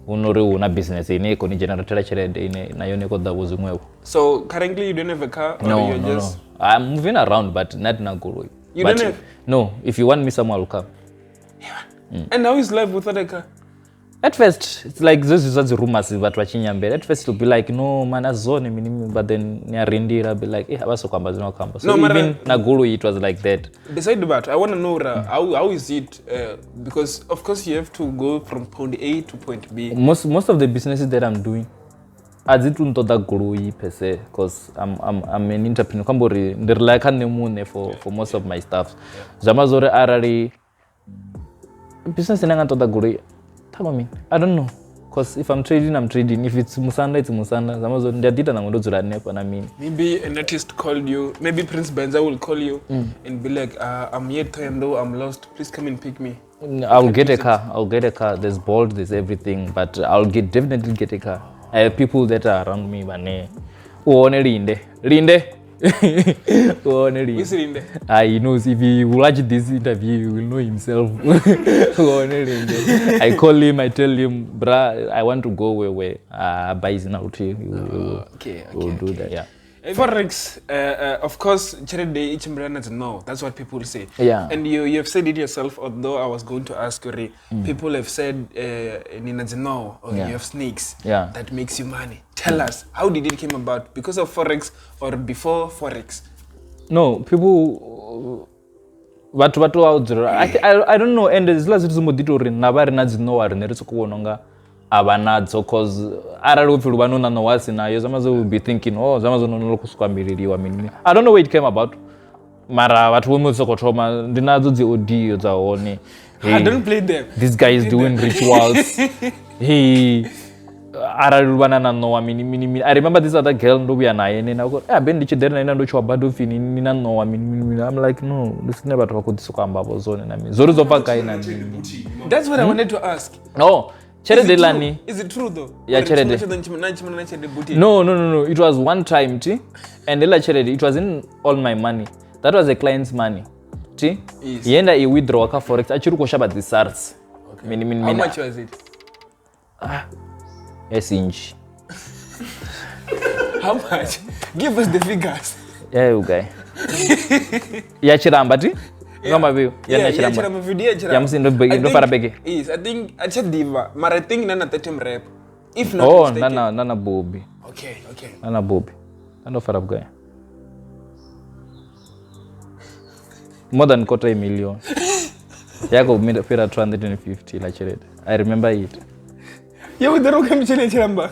una business in a generator in a. So currently you don't have a car? No. I'm moving around but not in a guru. You don't have? No, if you want me someone will come. And how is life without a car? At first, it's like those are the rumors but watching Yambe. At first, it'll be like, no, man, that's zone, but then near Rindi, I'll be like, hey, I was so campus, no campus. So no, even Naguru, it was like that. Beside that, I want to know how is it? Because of course you have to go from point A to point B. Most of the businesses that I'm doing, as it unto that guru per se, because I'm an entrepreneur. Kambori, they're like for most of my stuff. Jamazore Arari business in the guru. I don't know. Because if I'm trading, I'm trading. If it's Musanda, it's Musanda. Maybe an artist called you. Maybe Prince Benza will call you and be like, I'm here to though I'm lost. Please come and pick me. I'll get a car. There's Bolt, there's everything. But I'll definitely get a car. I have people that are around me. Rinde. Honestly. We sit in there. He knows if he watch this interview, he will know himself. Honestly. I call him, I tell him, bruh, I want to go where buys now too. We'll do that, yeah. Forex, of course, charity each doesn't know. That's what people say. Yeah. And you have said it yourself, although I was going to ask you, people have said, Nina know, or you have snakes. Yeah. That makes you money. Tell us, how did it came about? Because of Forex or before Forex? No, people... But I don't know, and there's lots of moditory, Navari Nazino, and there is a Kuononga. Abanadzo, because Zamazo will be thinking, oh, Zamazo no kusukwa miriri wa minini. I don't know where it came about. Mara watu wemu zokotoma ndinazo zi audio za one. I don't play them. This guy is doing rituals. He ararubana na no mini. I remember this other girl ndo we anaye na go ben dichi there na ndo chwa bado fini na no mini. I'm like no, this never talk about this kwamba zone na mimi. Zoro zopa kai na mimi. That's what I wanted to ask. No. Is it true though? Yeah, Cherede. No. It was one time, and Cherede, it was in all my money. That was a client's money. Yes. He withdraw ka Forex. Actually, ko shaba the SARS. Okay. How much was it? Yes, inch. How much? Give us the figures. Yeah, you guy. Yeah, Chiramba, Kama view. Yes, I think I checked diva. But I think nana tetem rep. If not mistaken. Nana Bobby. Okay. Nana Bobby. Nana Farab guy. More than $250,000. Yako made a 250 like it. I remember it. You the rock chiramba.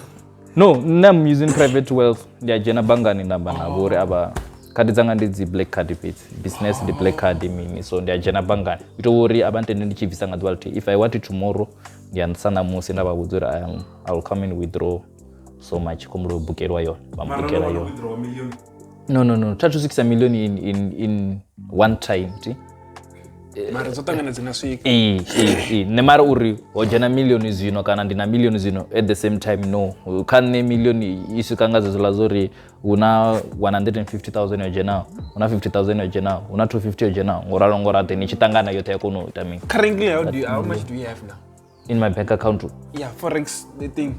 No, I'm using private wealth. Yeah, jena banga ni namba na bore aba. Kadi zanga ndi black card business the black card mini so ndia jena bangani ito wori abante ndi chivisa ngadwalti if I want it tomorrow ndia sana musi ndaba budzura I will come and withdraw so much kumro bukerwa yo bambukera yo no 36 million in one time mara zotanga zinaswika ne mara uri ojena million zino kana ndina million zino at the same time no kanne million isukanga zolazori una 150,000 ojena una 50,000 ojena una 250 ojena ngoralongora teni chitangana yote yakono itami. Currently how much do you have now in my bank account? Yeah, Forex the thing.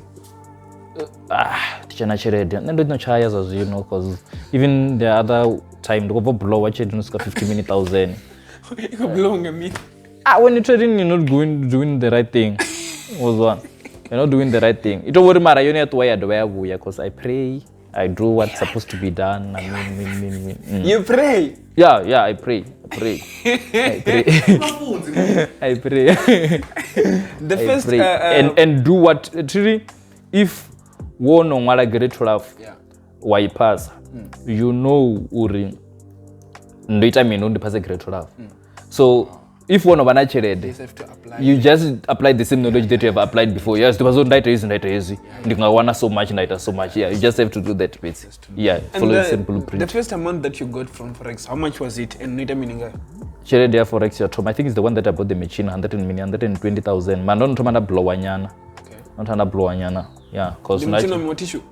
Tichana cherede ndo no chaya za zino cause even the other time go blow watch it no 50,000. You belong me. When you're trading, you're not doing the right thing. Was one. You're not doing the right thing. It don't worry, Mara. You need to wear the way because I pray. I do what's supposed to be done. You pray? Yeah. I pray. I pray. The first and do what truly. If one on what I get to love, why pass? You know, Uri. Ndo itami ndo ndipase great love. So if one of an you just apply the same knowledge that you have applied before. Yes, the person that is easy. Ndingawana so much. Yeah, you just have to do that bit. Yeah, follow the simple blueprint. The first amount that you got from Forex, how much was it? And nita meaning Chere there Forex your I think it's the one that I bought the machine 120,000. Man don't tomana blow anyana. Okay. Not ana blow anyana. Yeah, cause machine tissue.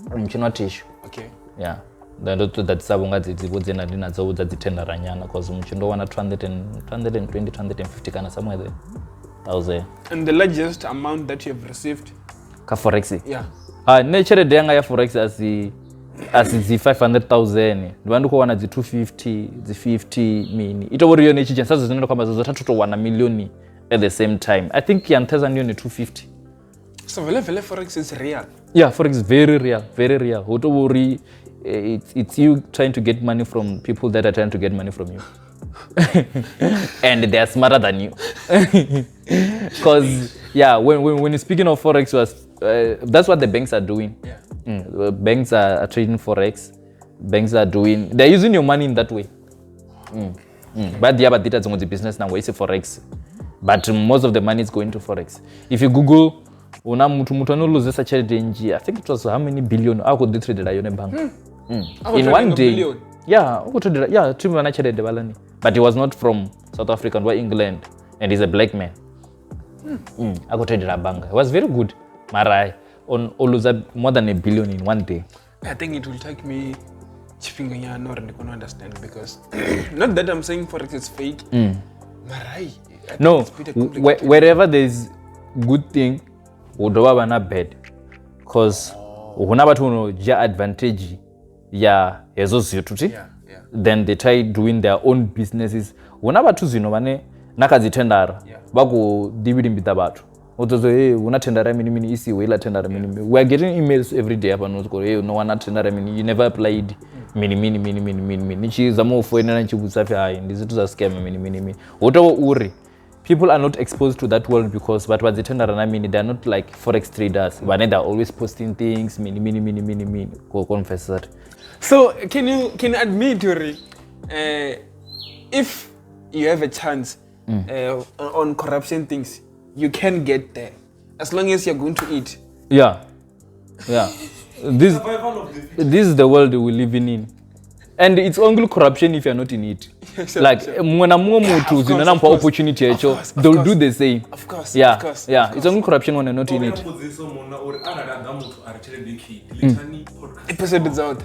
Machine tissue. Okay. Yeah. Ndoto that sabonga dzibudze na ndina dzo dzitenda ranyana cause muchindo wana 250 kana somewhere there 1000. And the largest amount that you have received ka Forex? Yeah. Nature yanga ya Forex as the 500,000 ndibandu ko wana 250 50 mini itobori yo nechi chances zinondo kama zozo 3 to 1 million at the same time. I think yanteza ndiyo ni 250. So vele Forex is real. Yeah, Forex is very real. Utobori it's you trying to get money from people that are trying to get money from you. And they are smarter than you. Because when you're speaking of Forex, that's what the banks are doing. Yeah. Banks are trading Forex. Banks are they're using your money in that way. But the other data is business now, it's Forex. But most of the money is going to Forex. If you Google, una mutu lose such a danger. I think it was how many billion I could trade the bank. In one day. Billion. Yeah, but he was not from South Africa or England, and he's a black man. I got traded a bank. It was very good. Marai on lose more than $1 billion in one day. I think it will take me chipinganyana or ndikona understand because not that I'm saying forex is fake. Marai. No, wherever there's good thing, udova bana bad. Because huna bathu unoja advantage ya hezo zithu ti. Then they try doing their own businesses. Huna bathu zino bane nakadzitendara. Baku dividimbita bathu. Otozo hey una tendara mini isi we la tendara mini. We are getting emails every day hapa no hey no one tendara mini you never applied mini. Nichi zamo foena nchibusa fi hai ndizithu za scam mini. Otowo uri. People are not exposed to that world because but what they tendara mini they are not like forex traders. But they are always posting things mini. Go confess that. So can you admit Yuri, if you have a chance on corruption things, you can get there as long as you're going to eat. Yeah. This is the world we're living in, and it's only corruption if you're not in it. Like when I'm more to zinanampa opportunity echo, they'll do the same. Of course. It's only corruption when you're not in it. Episodes out.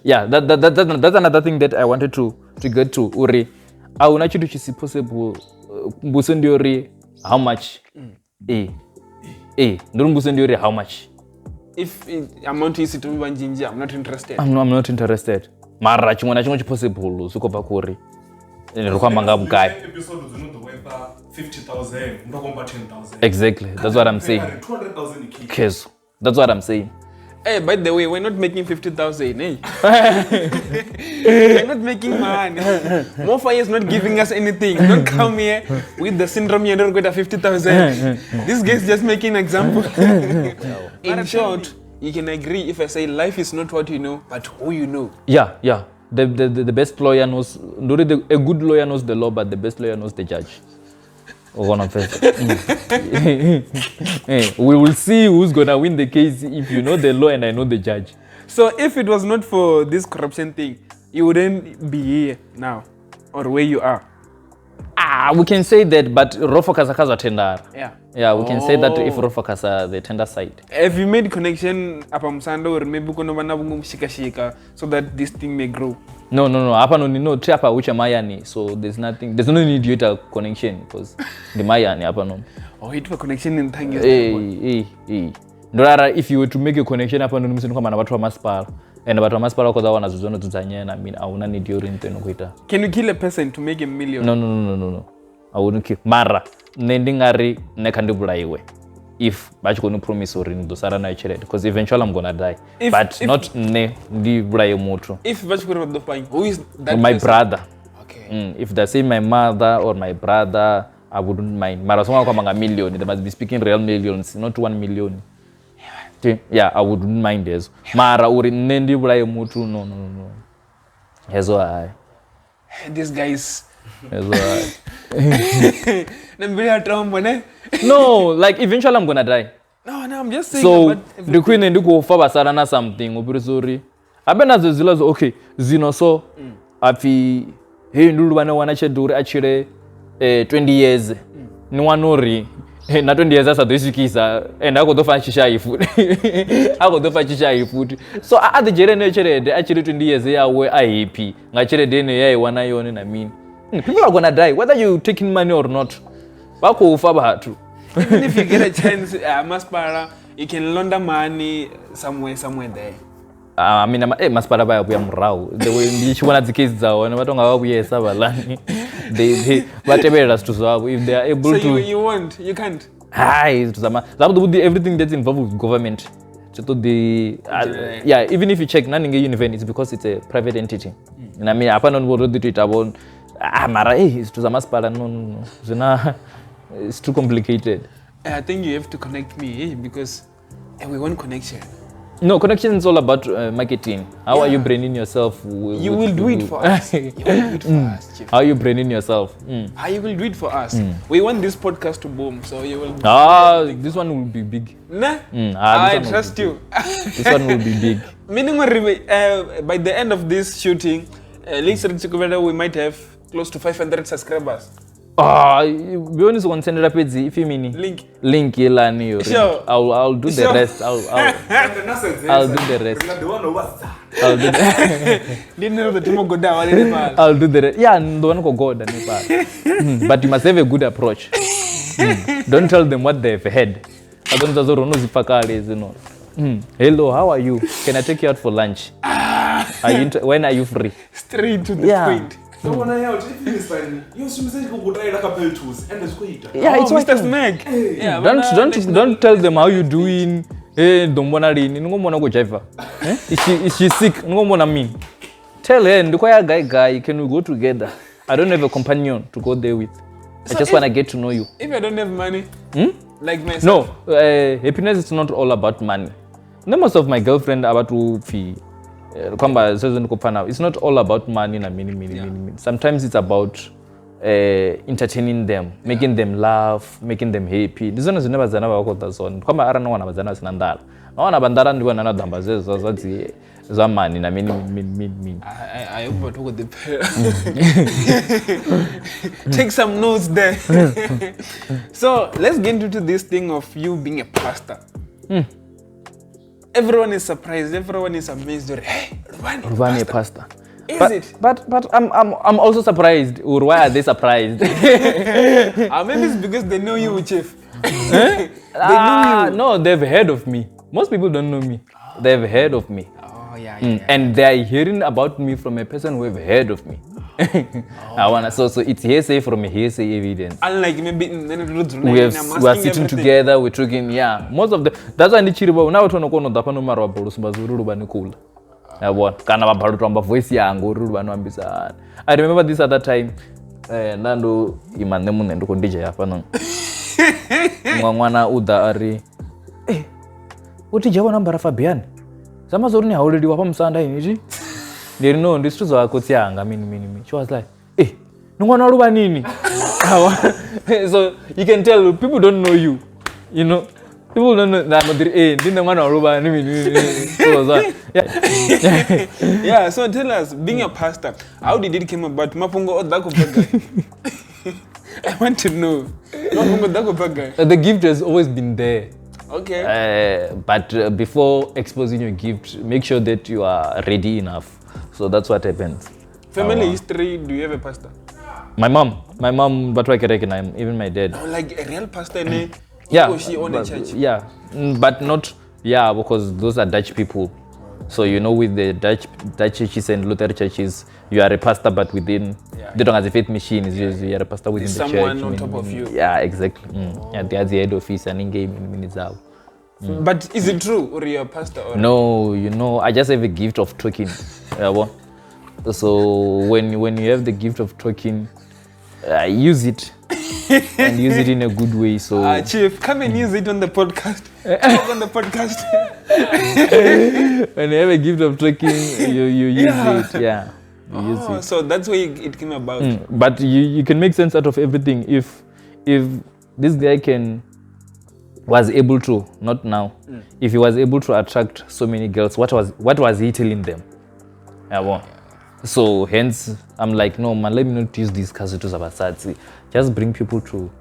Yeah, that's another thing that I wanted to get to. Uri, I want you to see possible. Busendiori, how much? Don't busendiori, how much? If amount is to me ginger, I'm not interested. I'm not interested. Mara chimwana chimwe possible suko pakuri. Nilikuwa manga bukai. Episodes worth 50,000, mtakomba 10,000. Exactly. That's what I'm saying. 200,000 Keso. That's what I'm saying. Hey, by the way, we're not making 50,000, eh? We're not making money. Mofai is not giving us anything. Don't come here with the syndrome you don't get 50,000. This guy's just making an example. In short, you can agree if I say life is not what you know, but who you know. Yeah. The best lawyer knows, a good lawyer knows the law, but the best lawyer knows the judge. We will see who's gonna win the case if you know the law and I know the judge. So if it was not for this corruption thing, you wouldn't be here now or where you are. We can say that, but Rofakasa tender. Yeah, we can say that if Rofakasa the tender side. Have you made connection apamsando or maybe kono bana shika so that this thing may grow? No. Hapa no trapa which mayani, so there's no need you to connection because the mayani hapa no. Oh, it for connection in thank you. Hey. Ndora if you were to make a connection hapa no msino kama na watu wa maspal. And watu wa maspal kwa zawana zuzono tuzanyena I mean hauna need you into kuita. Can you kill a person to make a million? No. I wouldn't kill. Mara nendingari nekandibulaiwe. If bachikoni promise or in dosara na ichere because eventually I'm gonna die. But not ne di bulaye moto. If bachikoni dopang, who is that? My person? brother. Okay. If they say my mother or my brother, I wouldn't mind. Mara songa kwa manga million, they must be speaking real millions, not 1 million. Yeah, I wouldn't mind this. Mara uri nendi bulaye moto no. Hezo I. This guys. Hezo I. No, like eventually I'm gonna die. No, I'm just saying. So the queen and go for basarana something. Sorry. Abena zila okay. Zino so afi hey ndulu bana wanache dure achire 20 years. Ni wanori na 20 years asa doisikisa and akodofa chisha ifuti. Akodofa chisha ifuti. So at the jere nature de achire 20 years ya we happy. Ngachire dene ya wana yone na mean. People are gonna die whether you taking money or not. Bako ufa bahatu. Even if you get a chance, Maspara, you can launder money somewhere there. I mean, Maspara baya buya mrau. The way English one of the cases are, no matter how we have balani. They whatever as to solve if they are able to. So you won't, you can't. Hi, to sama. That would be everything that's involved with government. So the even if you check Naninge Univen, it's because it's a private entity. And I mean, upon on board the tweet about Mara, it's to Maspara. No. It's too complicated. I think you have to connect me because we want connection. No, connection is all about marketing. How are you branding yourself? You will do it for us. You will do it for us, Chief. How are you branding yourself? How you will do it for us. We want this podcast to boom, so you will. This one will be big. Nah, I trust you. This one will be big. Meaning, by the end of this shooting, we might have close to 500 subscribers. Be honest, on send rapid if you mean link ilani. Sure. I'll do the rest. I'll do the rest. I'll do the Didn't know the Timo go down in Nepal. I'll do the rest. Yeah, the one go God and Nepal. But you must have a good approach. Don't tell them what they've had. I don't know. Hello, how are you? Can I take you out for lunch? When are you free? Straight to the point. So when I out, if you find you say you go die like a bell tools and it's quite. Yeah, it's Mr. working. Snake. Yeah, Don't tell them how you doing. Hey, don't wanna read. No wanna go jive. Is she sick? No wanna mean. Tell her, guy, can we go together? I don't have a companion to go there with. I just wanna get to know you. If I don't have money, like myself. No, happiness is not all about money. Most of my girlfriend about to fee. It's not all about money na many. Sometimes it's about entertaining them, making them laugh, making them happy. This one is never that zone. Come I don't know one sinandala. Naona bandara ndiwo nana damba zezo za money na many. I hope to go the take some notes there. So let's get into this thing of you being a pastor. Everyone is surprised. Everyone is amazed. Hey, Luvhani a pastor. Is it? But I'm also surprised. Or why are they surprised? Maybe it's because they know you, Chief. They know you. No, they've heard of me. Most people don't know me. They've heard of me. Oh yeah. And they are hearing about me from a person who have heard of me. So it's hearsay from a hearsay evidence. Unlike maybe we are sitting together, we're talking, most of the that's why nichiriba now to no dapa no mara bolusu bazuru bani cool. Kana babalu tamba voice yangu ruru banwambisa. I remember this other time nando imane munne ndiko ndije hapa no. Mwana uda ari uti jawa nambara Fabian. Zama zoruni already wapa msanda iniji. They know this was a kotianga mini. She was like, "Hey, no one know nini." So you can tell people don't know you. You know, people don't know that. Hey, didn't want to nini. Yeah. So tell us, being a pastor, how did it come about? Mapungo odako bagai. I want to know. Mapungo odako bagai. The gift has always been there. Okay. But before exposing your gift, make sure that you are ready enough. So that's what happens. Family history, do you have a pastor? My mom, but I can recognize even my dad. Oh, like a real pastor, yeah. Or she own a church? Yeah, but not, because those are Dutch people. So with the Dutch churches and Lutheran churches, you are a pastor, but within, they don't have a faith machine, you are a pastor within the church. Someone on top of you. Yeah, exactly. Yeah, there's the head office and in-game in minutes out. But is it true, or you're a pastor? Or No, I just have a gift of talking. So when you have the gift of talking, use it and use it in a good way. So Chief, come and use it on the podcast. Talk on the podcast. When you have a gift of talking, you use it. Yeah. Use it. So that's why it came about. But you can make sense out of everything if this guy was able to, not now, if he was able to attract so many girls, what was he telling them? So hence I'm like, no man, let me not use these kazutos abasatsi. Just bring people to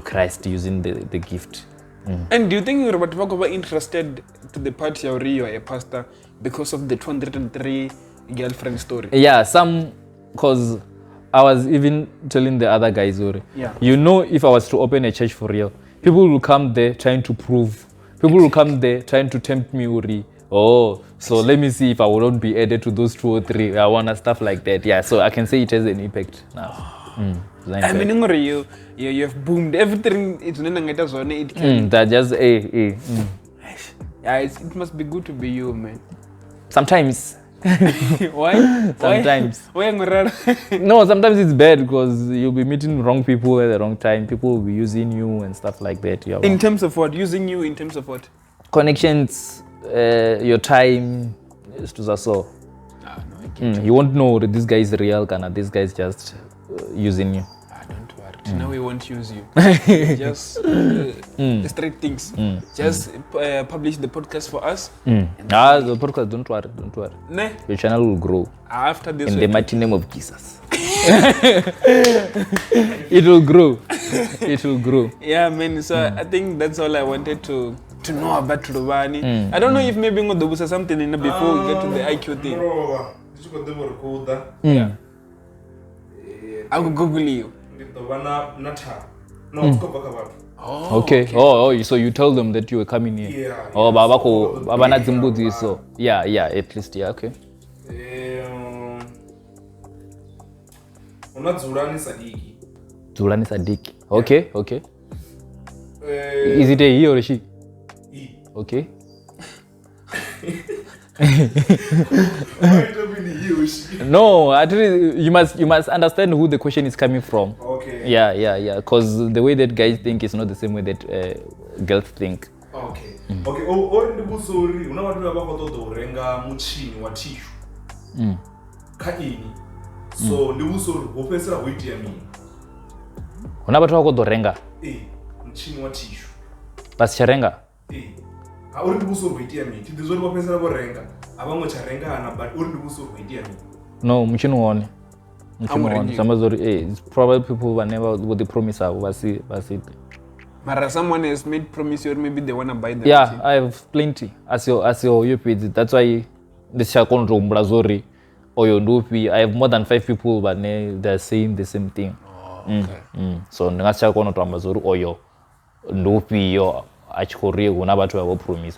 Christ using the gift. And do you think Robert were interested to the part you are a pastor because of the 203 girlfriend story? Yeah, some, because I was even telling the other guys, if I was to open a church for real, people will come there trying to prove. People will come there trying to tempt me, Uri. So let me see if I will not be added to those 2 or 3. I want stuff like that. Yeah, so I can say it has an impact now. I mean, you have boomed everything. It's not it can. That just Yeah, it must be good to be you, man. Sometimes. Why? Sometimes. Why? No, sometimes it's bad because you'll be meeting wrong people at the wrong time. People will be using you and stuff like that. In terms of what? Using you in terms of what? Connections, your time, is to so. You won't know that this guy is real, this guy is just using you. Don't worry. Now we won't use you. Just straight things. Just publish the podcast for us. The podcast, don't worry. Ne? Your channel will grow. After this, in the mighty name of Jesus. It will grow. It will grow. Yeah, man. So I think that's all I wanted to know about Luvhani. I don't know if maybe ngodobusa something in before we get to the IQ thing. Bro, did you go recorder? Yeah. I will Google you. No, it's called Okay. Oh, so you told them that you were coming here. Yeah. Oh, babako babana zimbuzi so. Yeah, at least okay. Zulani Sadiki. Zulani Sadiki. Okay. Is it a he or a she? He. Okay. No, actually, you must understand who the question is coming from. Okay. Yeah. Because the way that guys think is not the same way that girls think. Okay. Okay. Or ndibusori, unawatu abakotodo renga muchini wa tissue. Kaini. So ndibusori wopesera weight ya mini. Unabatu wakodorenga. Muchini wa tissue. Basi charenga. Uri ndibusori weight ya mini. Tidizori wopesera borenga. Abango charenga ana but uri ndibusori weight ya mini. No, muchini wone. It's probably people who never what they promise are basi. Mara someone has made promise or maybe they wanna buy the Yeah, machine. I have plenty. As your UPD. That's why the Shakonro Mbrazori or your Ndupi. I have more than 5 people but they're saying the same thing. Okay. So Ngasha Kono Tambazuru or your Ndupi your Achkore Unabatu have promise.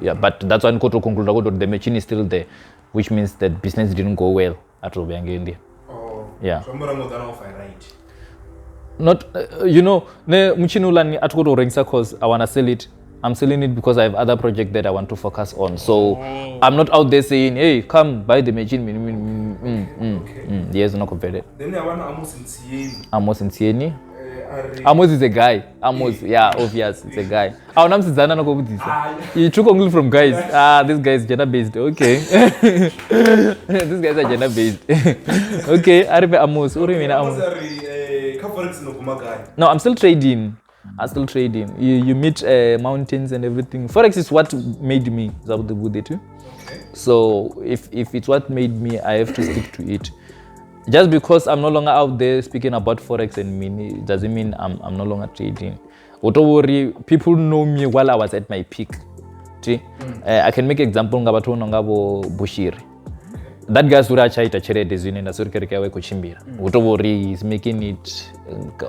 Yeah, but that's why Koto conclude the machine is still there, which means that business didn't go well at Robiangendi. Yeah. So mbona ngo dana offer right. Not ne muchinula ni atuko rengsa cause I want to sell it. I'm selling it because I have other projects that I want to focus on. So I'm not out there saying, "Hey, come buy the machine." Okay. Yes, not compared. Then I want Amos in Sieni. Amos in Sieni. Amos is a guy. Amos, yeah, obvious, it's a guy. Our name is Zana Nokobudisa. You took only from guys. This guy is gender based. Okay. These guys are gender based. Okay, Aribe Amos. What do you mean Amos? No, I'm still trading. You meet mountains and everything. Forex is what made me. Okay. So if it's what made me, I have to stick to it. Just because I'm no longer out there speaking about Forex and mini doesn't mean I'm no longer trading. Don't worry, people know me while I was at my peak. I can make example ngabatu ngabo Bushiri. That guy sura chaita chere dezine na sura kereka we kuchimbira. Don't worry, he's making it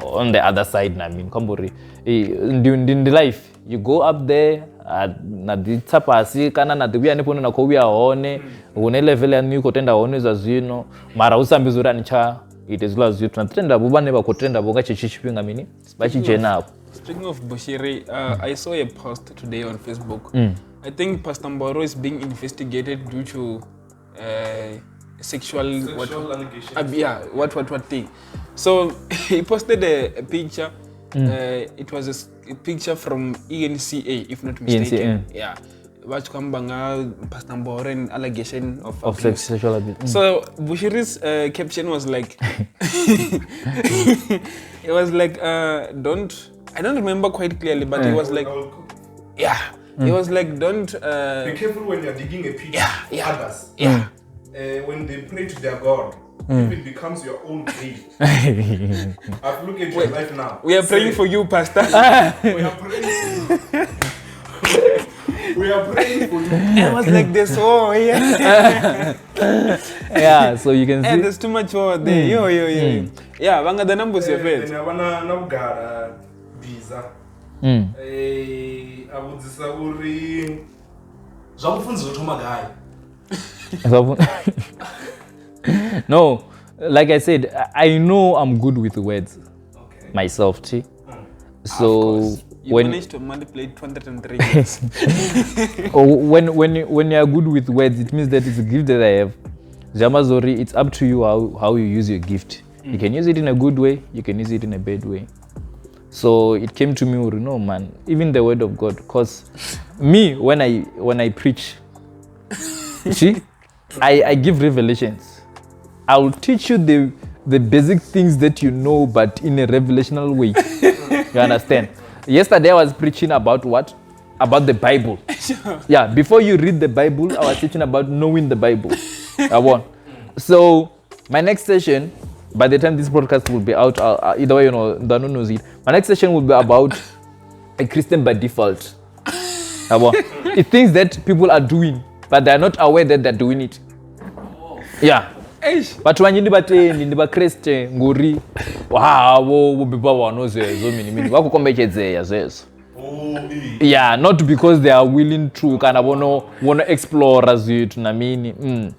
on the other side na mimi. Kambori in the life you go up there na ditapasi kana na dibuya nepona na kowia one une level ya new kotenda one za zino mara usambizura ncha it is last you trend bubane ba kotenda bonga chichipinga mini bachi jena. Speaking of Bushiri, I saw a post today on Facebook. I think Pastor Mboro is being investigated due to sexual allegations. Yeah, what thing. So he posted a picture. It was a picture from ENCA, if not mistaken. Yeah. What Kambanga, Pastor Mboro, and allegation of sexual abuse. So Bushiri's caption was like, it was like, I don't remember quite clearly, but it was like, yeah. It was like, don't... Be careful when you're digging a pit for others. Yeah. When they pray to their God, if it becomes your own grave. I've looked at your life now. We are praying for you, Pastor. We are praying for you. We are praying for you. I was like this, Yeah, so you can see. And there's too much over there. Yo. Yeah, Vanga, the numbers your face. Then I want to visa. Abudzisa uri zvakufundzwa tomagai. No, like I said, I know I'm good with words. Okay. Myself, too. So you managed to manipulate 203 years. when you are good with words, it means that it's a gift that I have. Jamazori, it's up to you how you use your gift. You can use it in a good way, you can use it in a bad way. So it came to me, no man, even the word of God, because me when I preach, see, I give revelations. I will teach you the basic things that you know, but in a revelational way. You understand? Yesterday I was preaching about what? About the Bible. Yeah, before you read the Bible, I was teaching about knowing the Bible. So My next session, by the time this podcast will be out, either way, Dano knows it. My next session will be about a Christian by default. It's things that people are doing, but they are not aware that they're doing it. Yeah. But when you niba Christian nguri wabo biba wanozezo mini wakukombechedzeya zezo. Yeah, not because they are willing to kind of wanna explore as it na mini.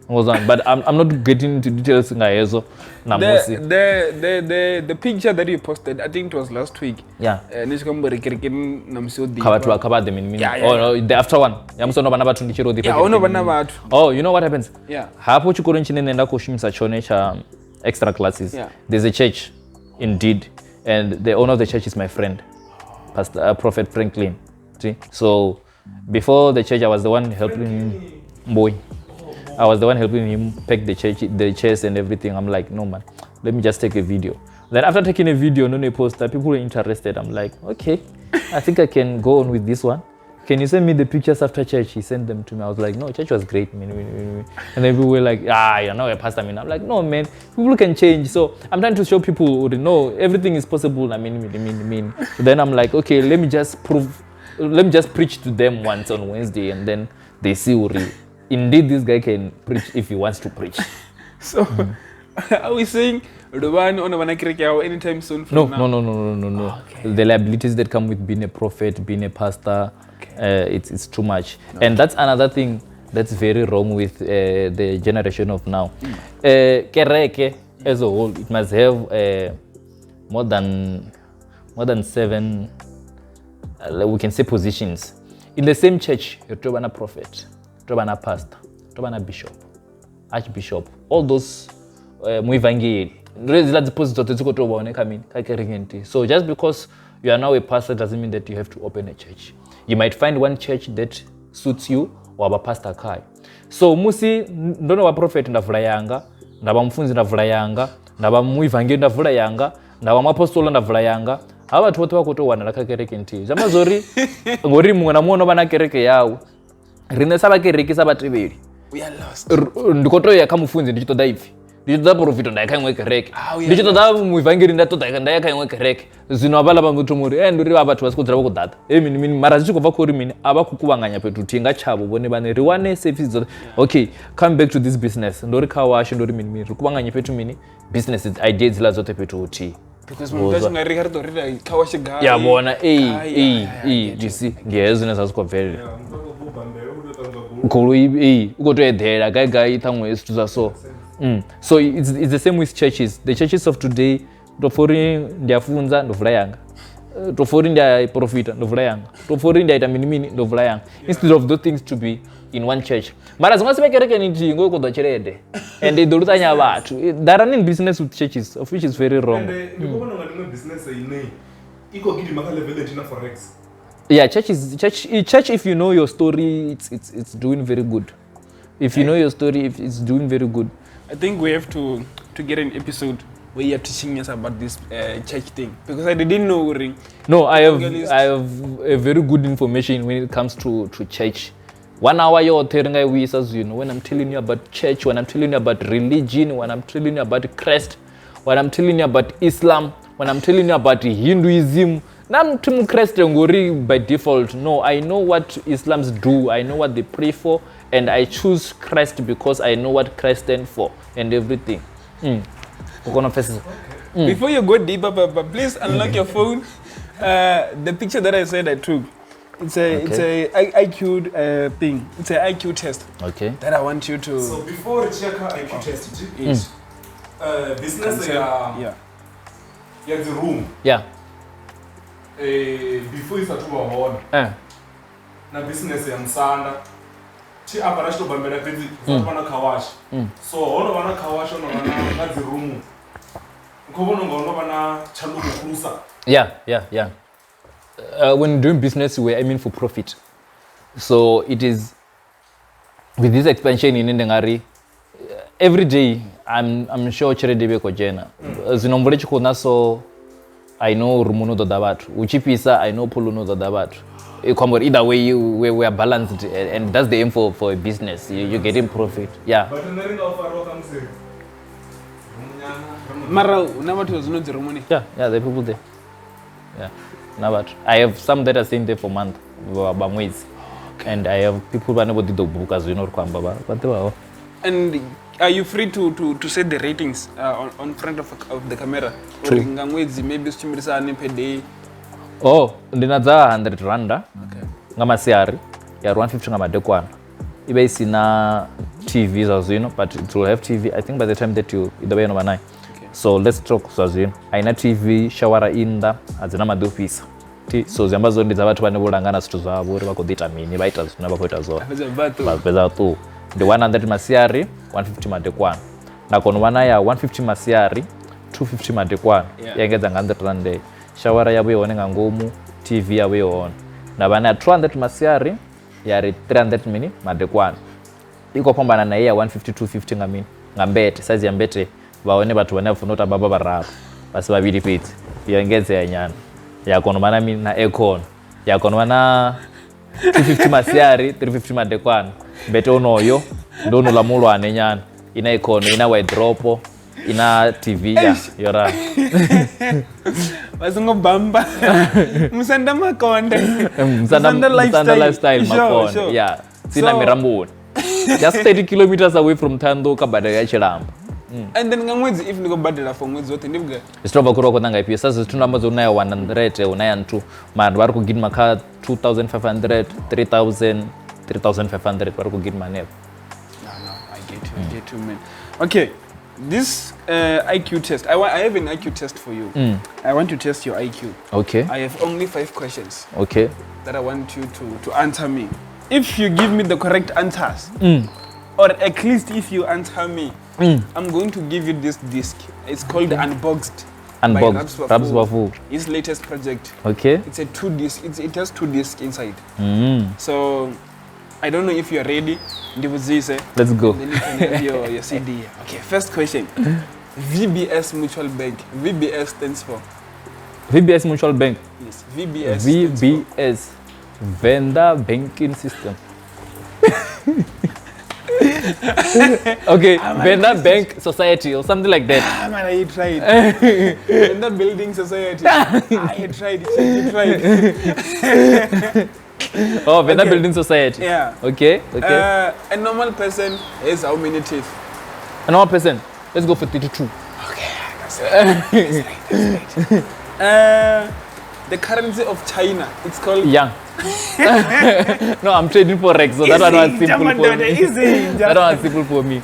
But I'm not getting into details ngayezo. The picture that you posted, I think it was last week. Yeah. Kabatu mini. Oh, the after one. Yamusono bana batu ndichiro the. Yeah, ono bana batu. Oh, you know what happens? Yeah. Hapo chikoro nchine nenda kushimisa chone cha extra classes. Yeah. There's a church, indeed, and the owner of the church is my friend, Pastor Prophet Franklin. See? So before the church, I was the one helping him. I was the one helping him pack the chairs and everything. I'm like, no man, let me just take a video. Then after taking a video, no poster, people were interested. I'm like, okay, I think I can go on with this one. Can you send me the pictures after church? He sent them to me. I was like, no, church was great. And then people were like, you're not a pastor. I'm like, no, man, people can change. So I'm trying to show people, no, everything is possible. So then I'm like, okay, let me just preach to them once on Wednesday, and then they see Uri. Indeed, this guy can preach if he wants to preach. So, are we saying Luvhani ona kireke anytime soon from now? No. Okay. The liabilities that come with being a prophet, being a pastor, it's too much. Okay. And that's another thing that's very wrong with the generation of now. Kereke as a whole, it must have more than 7, we can say, positions. In the same church, you're a prophet, a pastor, a bishop, archbishop, all those muivangeli. So just because you are now a pastor doesn't mean that you have to open a church. You might find one church that suits you or a pastor kai. So musi ndono wa prophet ndavula yanga, ndaba mfunzi ndavula yanga, ndaba muivangeli ndavula yanga, ndaba mapostolo ndavula yanga. Ava watu wako wana kereke nti. Zamazori ngori mwana muono bana kereke yawo. Rine saba kereke saba tribiri. We are lost. Ndikoto ya kamufunzi ndichitoda ivi. Ndichitoda profito ndakaimwe kereke. Ndichitoda muivangeli ndatoda ndakaimwe kereke. Zino abala bamutu muri nduri abatu vasikudzira kudata. Mini mara zvikobva kuri mini ava kukuvanganya petu tinga chavo bone bane riwane services. Okay, come back to this business. Ndori kawashi ndori mini rikuvanganya petu mini business ideas la zote petu uti. Because when touching a Ricardo Rida, Kawashi guy. Yeah, bona, you see, yes, and as very. Go to a day, guy, so. So it's the same with churches. The churches of today, to foreign their funds and of Rayang, to foreign their profit and of Rayang, to foreign their mini of Rayang, instead of those things to be in one church. But as much as I can go to the church, and they do that. They are running business with churches, of which is very wrong. Business give Forex. Yeah, church. If you know your story, it's doing very good. If you know your story, it's doing very good. I think we have to get an episode where you're teaching us about this church thing, because I didn't know. No, I have a very good information when it comes to church. 1 hour you're telling when I'm telling you about church, when I'm telling you about religion, when I'm telling you about Christ, when I'm telling you about Islam, when I'm telling you about Hinduism. I'm Christ by default. No, I know what Islams do. I know what they pray for, and I choose Christ because I know what Christ stands for and everything. Before you go deeper, please unlock your phone. The picture that I said I took. It's a IQ thing. It's an IQ test. Okay. That I want you to. So before the check IQ test, business the room. Yeah. Before you start to go na business ya Msanda. Chi apana shito bambela pezi wana kawash. So ono wana kawash ono wana the room. Ngobono ngono wana chaluko kurusa. Yeah. When doing business, we're aiming for profit. So it is with this expansion in Ndengari, every day I'm sure Cheredebe Kojena. Zinombolechi kona so I know Rumuno Dodabatu. Uchipisa I know Puluno Dodabatu. Either way we are balanced, and that's the aim for a business. You're getting profit. Yeah. But Mara una watu wazinodzi rumuni. Yeah, there are people there. Yeah, na watu. I have some that are staying there for month, bamwezi. And I have people who did the book as you know kwamba ba. And are you free to set the ratings on front of the camera? True. Ngangwezi maybe usichimrisa ane per day. Oh, ndinadza 100 randa. Okay. Ngama siari ya 150 ngama dekwana. Ibe isina TV zazino, but it will have TV. I think by the time that you either way no manai. Okay. So let's talk zazino. Aina TV shawara inda azina madofisa. So zambazo ndi zabathu bane bolangana sithu zabo uri bakodetermine baita zina bakoita zo. Bapeza tu. The 100 masiari 150 madekwana. Na kono wana ya 150 masiari 250 madekwana. Yengeza nga 100 rand. Shawara yabo yone nga ngomu, TV yabo yone. Na bana 200 masiari yari 300 mini madekwana. Iko pambana na ya 150 250 ngamini. Ngambete size ya mbete baone bathu bane bafunota baba barapa. Basi babili piti. Yengeze ya nyana. Ya kono mana mini na aircon. Ya kono mana 250 masiari 350 madekwana. Mbete onoyo ndono la mulwane nyana. Ina aircon, ina wardrobe, ina TV ya yora. Bazingo bamba. Musanda makonde. Musanda lifestyle makonde. Sure. Yeah. Sina Mirambuda. Just 30 kilometers away from Tando kabada ya Chilamba. And then ngangwezi if niko badala for mwezi wote ndivyo. Strova kuro ko nanga ipia sasa tuna ambazo unayo 100 unayo 2 man bari kugid maka 2500 3000 3500 bari kugid manev. No, I get you man. Okay. This IQ test, I have an IQ test for you. I want to test your IQ. Okay. I have only 5 questions. Okay. That I want you to answer me. If you give me the correct answers, or at least if you answer me, I'm going to give you this disc. It's called Unboxed. Unboxed. Rabs Wafu. His latest project. Okay. It's a 2 disc. It has 2 discs inside. So I don't know if you're ready. Let's go. Then you can have your CD. Okay, first question. VBS Mutual Bank. VBS stands for? VBS Mutual Bank. Yes, VBS. VBS. Vendor Banking System. Okay, Vendor Bank Society or something like that. Ah man, I tried. Vendor Building Society. I tried. You tried. Oh, Vendor Building Society. Yeah. Okay. A normal person has how many teeth? A normal person. Let's go for 32. Okay, that's right. The currency of China, it's called Yang. No, I'm trading Forex, so that one was simple for me. That one was simple for me.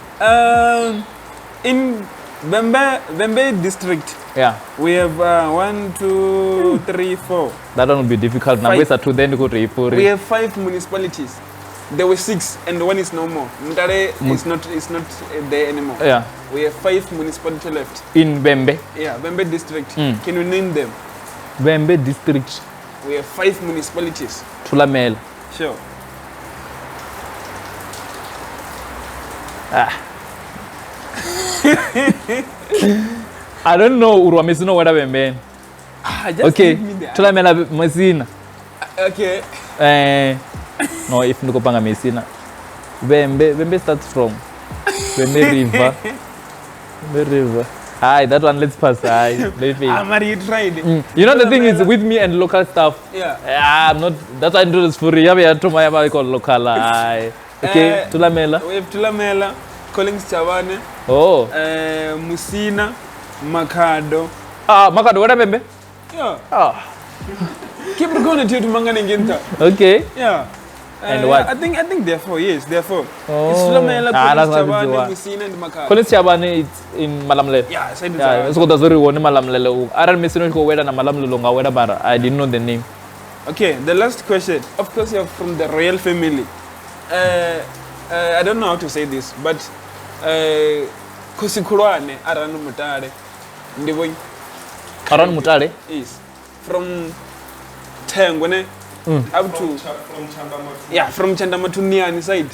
In Bembe district, yeah, we have 1, 2, 3, 4. That one will be difficult. Now, where's to then go to Ipuri? We have 5 municipalities. There were 6, and 1 is no more. Mutare is not there anymore. Yeah. We have 5 municipalities left. In Bembe? Yeah, Bembe district. Can you name them? Bembe district. We have 5 municipalities. Tulamel. Sure. I don't know Urwamesino whether Bembe. Just okay. give me the Tulamela Mesina. Okay. No, if you go panga Mesina. Bembe starts from Bembe River. Bembe River. Aye, that one let's pass. Aye, Mari, you tried. You know the thing is with me and local stuff. Yeah. I'm not. That's why I do this for you. I to my call local. Aye. Okay. Tulamela. We have Tulamela, Collins Chavane. Oh. Musina, Makado. Makado. What Bembe? Yeah. Keep going to Mangani Ginta. Okay. Yeah. And what? I think therefore, yes, therefore. Oh. It's Tulamela, Collins Chavane, Chavane, Musina, and Makado. Collins Chavane, it's in Malamle. Yeah, I said it. Yeah, so that's very one Malamle. I don't miss no whether na Malamle longa whether but I didn't know the name. Okay, the last question. Of course, you're from the royal family. I don't know how to say this, but Kusikurwane Aranu Mutare. Ndiboy. Aranu Mutare? Yes. From Tengwene up to From Chandama. Yeah, from Chandama to Niani side.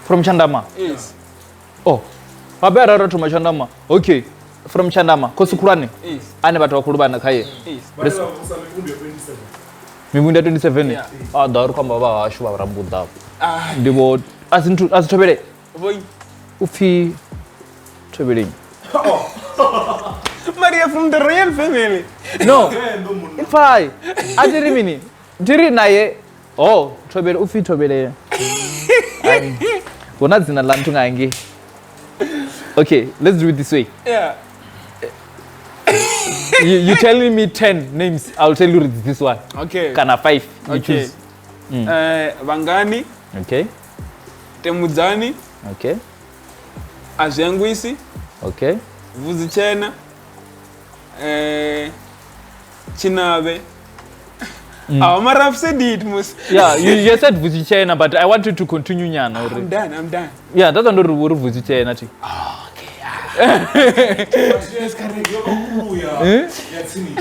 From Chandama? Yes. Oh. Habara to Chandama. Okay. From Chandama. Kusikurwane? Yes. Ane batu wakurubana kaye. Yes. Mimunda 27. Yeah. Daru kwa baba wa Shuba Rammbuda. Ah. Ndibo as tobere. Boy. Ufi tobere. Oh. Maria from the royal family. No. Fai. Ajiri mini. Diri naye. Oh, Tobele ufi Tobele. Kuna zina lantu ngangi. Okay, let's do it this way. Yeah. You telling me 10 names, I'll tell you this one. Okay. Kana 5, you Okay. choose. Vangani, Okay. Temudzani, Okay. Azhangwisi, Okay. Vuzichena, Chinabe. Mara, I've said it, Mus. Yeah, you said Vuzichena, but I want you to continue nyana. I'm done. Yeah, that's not word Vuzichena. Yes, correct. You're a yatsini.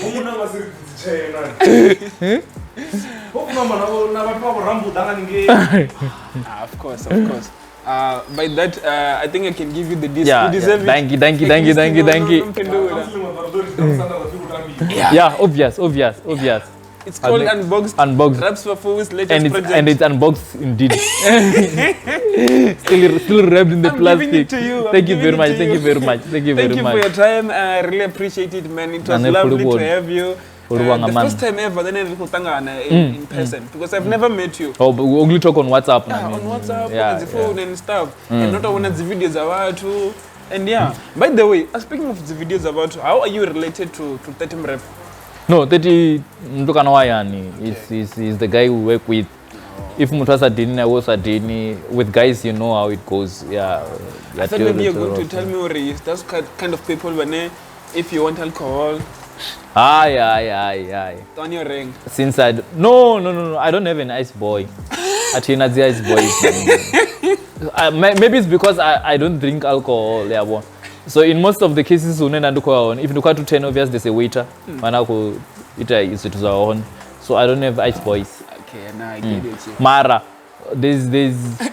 Umuna wasiri kuchena. Of course. By that, I think I can give you the disc. Yeah, You deserve it. thank you. No, you can do it. Yeah, obvious. It's called Unboxed. Unboxed. Raps for Fools latest And project. it's unboxed indeed. still wrapped in the I'm plastic. giving it to you. Thank you very much. Thank you very much. Thank you for your time. I really appreciate it, man. It was lovely to have you. The first time ever, then I in person because I've never met you. Oh, but we only talk on WhatsApp. Yeah, on WhatsApp, Yeah, on the phone and stuff. And not on the videos about you. And yeah, by the way, speaking of the videos about you, how are you related to 30 Mrep? No, 30 Mtukana Wayani is the guy we work with. If Mutasa Dini, I was a Dini. With guys, you know how it goes. Yeah. I thought maybe you're going to tell me, Ori, that's kind of people when if you want alcohol, Aye. on your ring. Since no, I don't have an ice boy. Atina the ice boy. Maybe it's because I don't drink alcohol. Yeah, so in most of the cases, if you go to 10 obvious, there's a waiter. Manako ita is to our own. So I don't have ice boys. Okay, now I get it. Mara, there's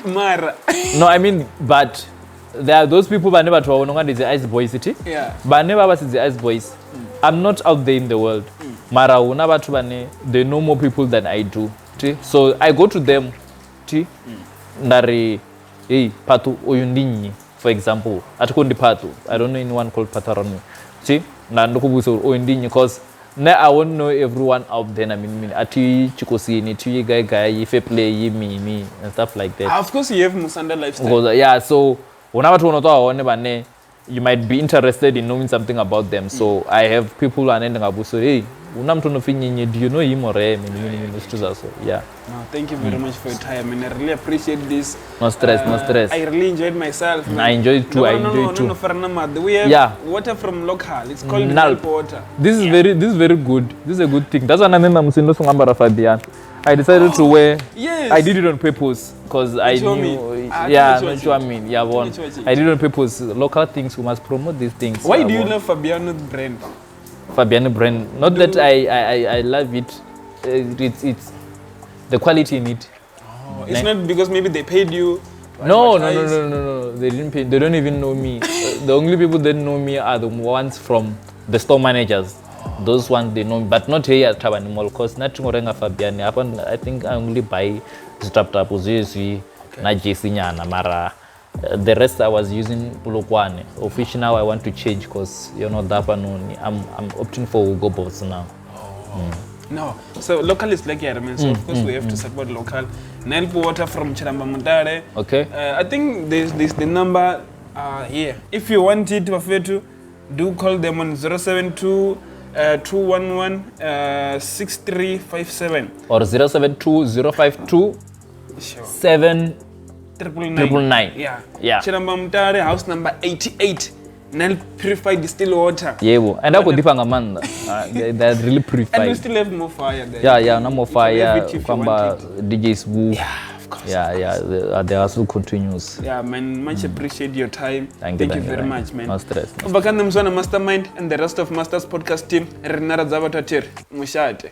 Mara. no, I mean, but there are those people who never told there's the ice boys city. Yeah. But never was the ice boys. I'm not out there in the world. Mara, they know more people than I do. So I go to them. Nari, hey, Patu Oyundini, for example. Atukundi Patu. I don't know anyone called Patu around me. See? Nandokubuso Oyundini, because I won't know everyone out there. I mean, Ati Chikosini, Tui Guy, Ife Play, me, and stuff like that. Of course, you have Musanda lifestyle. Because, yeah, so whenever you might be interested in knowing something about them. So I have people who are ending up so hey, do you know him or yeah. No, thank you very much for your time, and I really appreciate this. No stress. I really enjoyed myself. Man. I enjoy it too. No, we have water from local. It's called Nalp water. This is very good. This is a good thing. That's why I Fabian. I decided to wear. Yes. I did it on purpose because I knew. Yeah, I did it on purpose. Local things, we must promote these things. Why do you love Fabiano brand? Fabiano brand. Not that I love it. It's the quality in it. Oh, it's not because maybe they paid you. No. They didn't pay. They don't even know me. The only people that know me are the ones from the store managers. Those ones they know me, but not here at Tabani Mall because nothing orenga Fabiani. I think I only buy Strap Uzezi, na JC Nyana Mara. The rest I was using Pulokwane. Officially now I want to change because you're not that one. I'm opting for Ugo Boss now. No, so local is like Yarman, so of course we have to support local. Nalp water from Chiramba Mundare. Okay. I think there's the number here. If you want it, do call them on 072 211 6357 or 072 799. Yeah. Chiramba Mundare, house number 88. Nal purified distilled water. Yeah, and I could dip on a man. They're really purified. And we still have more fire there. Yeah, no more fire. Kwamba DJ's Woo. Yeah, of course. Yeah. They are still continuous. Yeah, man, much appreciate your time. Thank you very much, man. No stress. Ubakanda Mzwana Mastermind and the rest of Masters Podcast team. Renara Zavatatir. Mushate.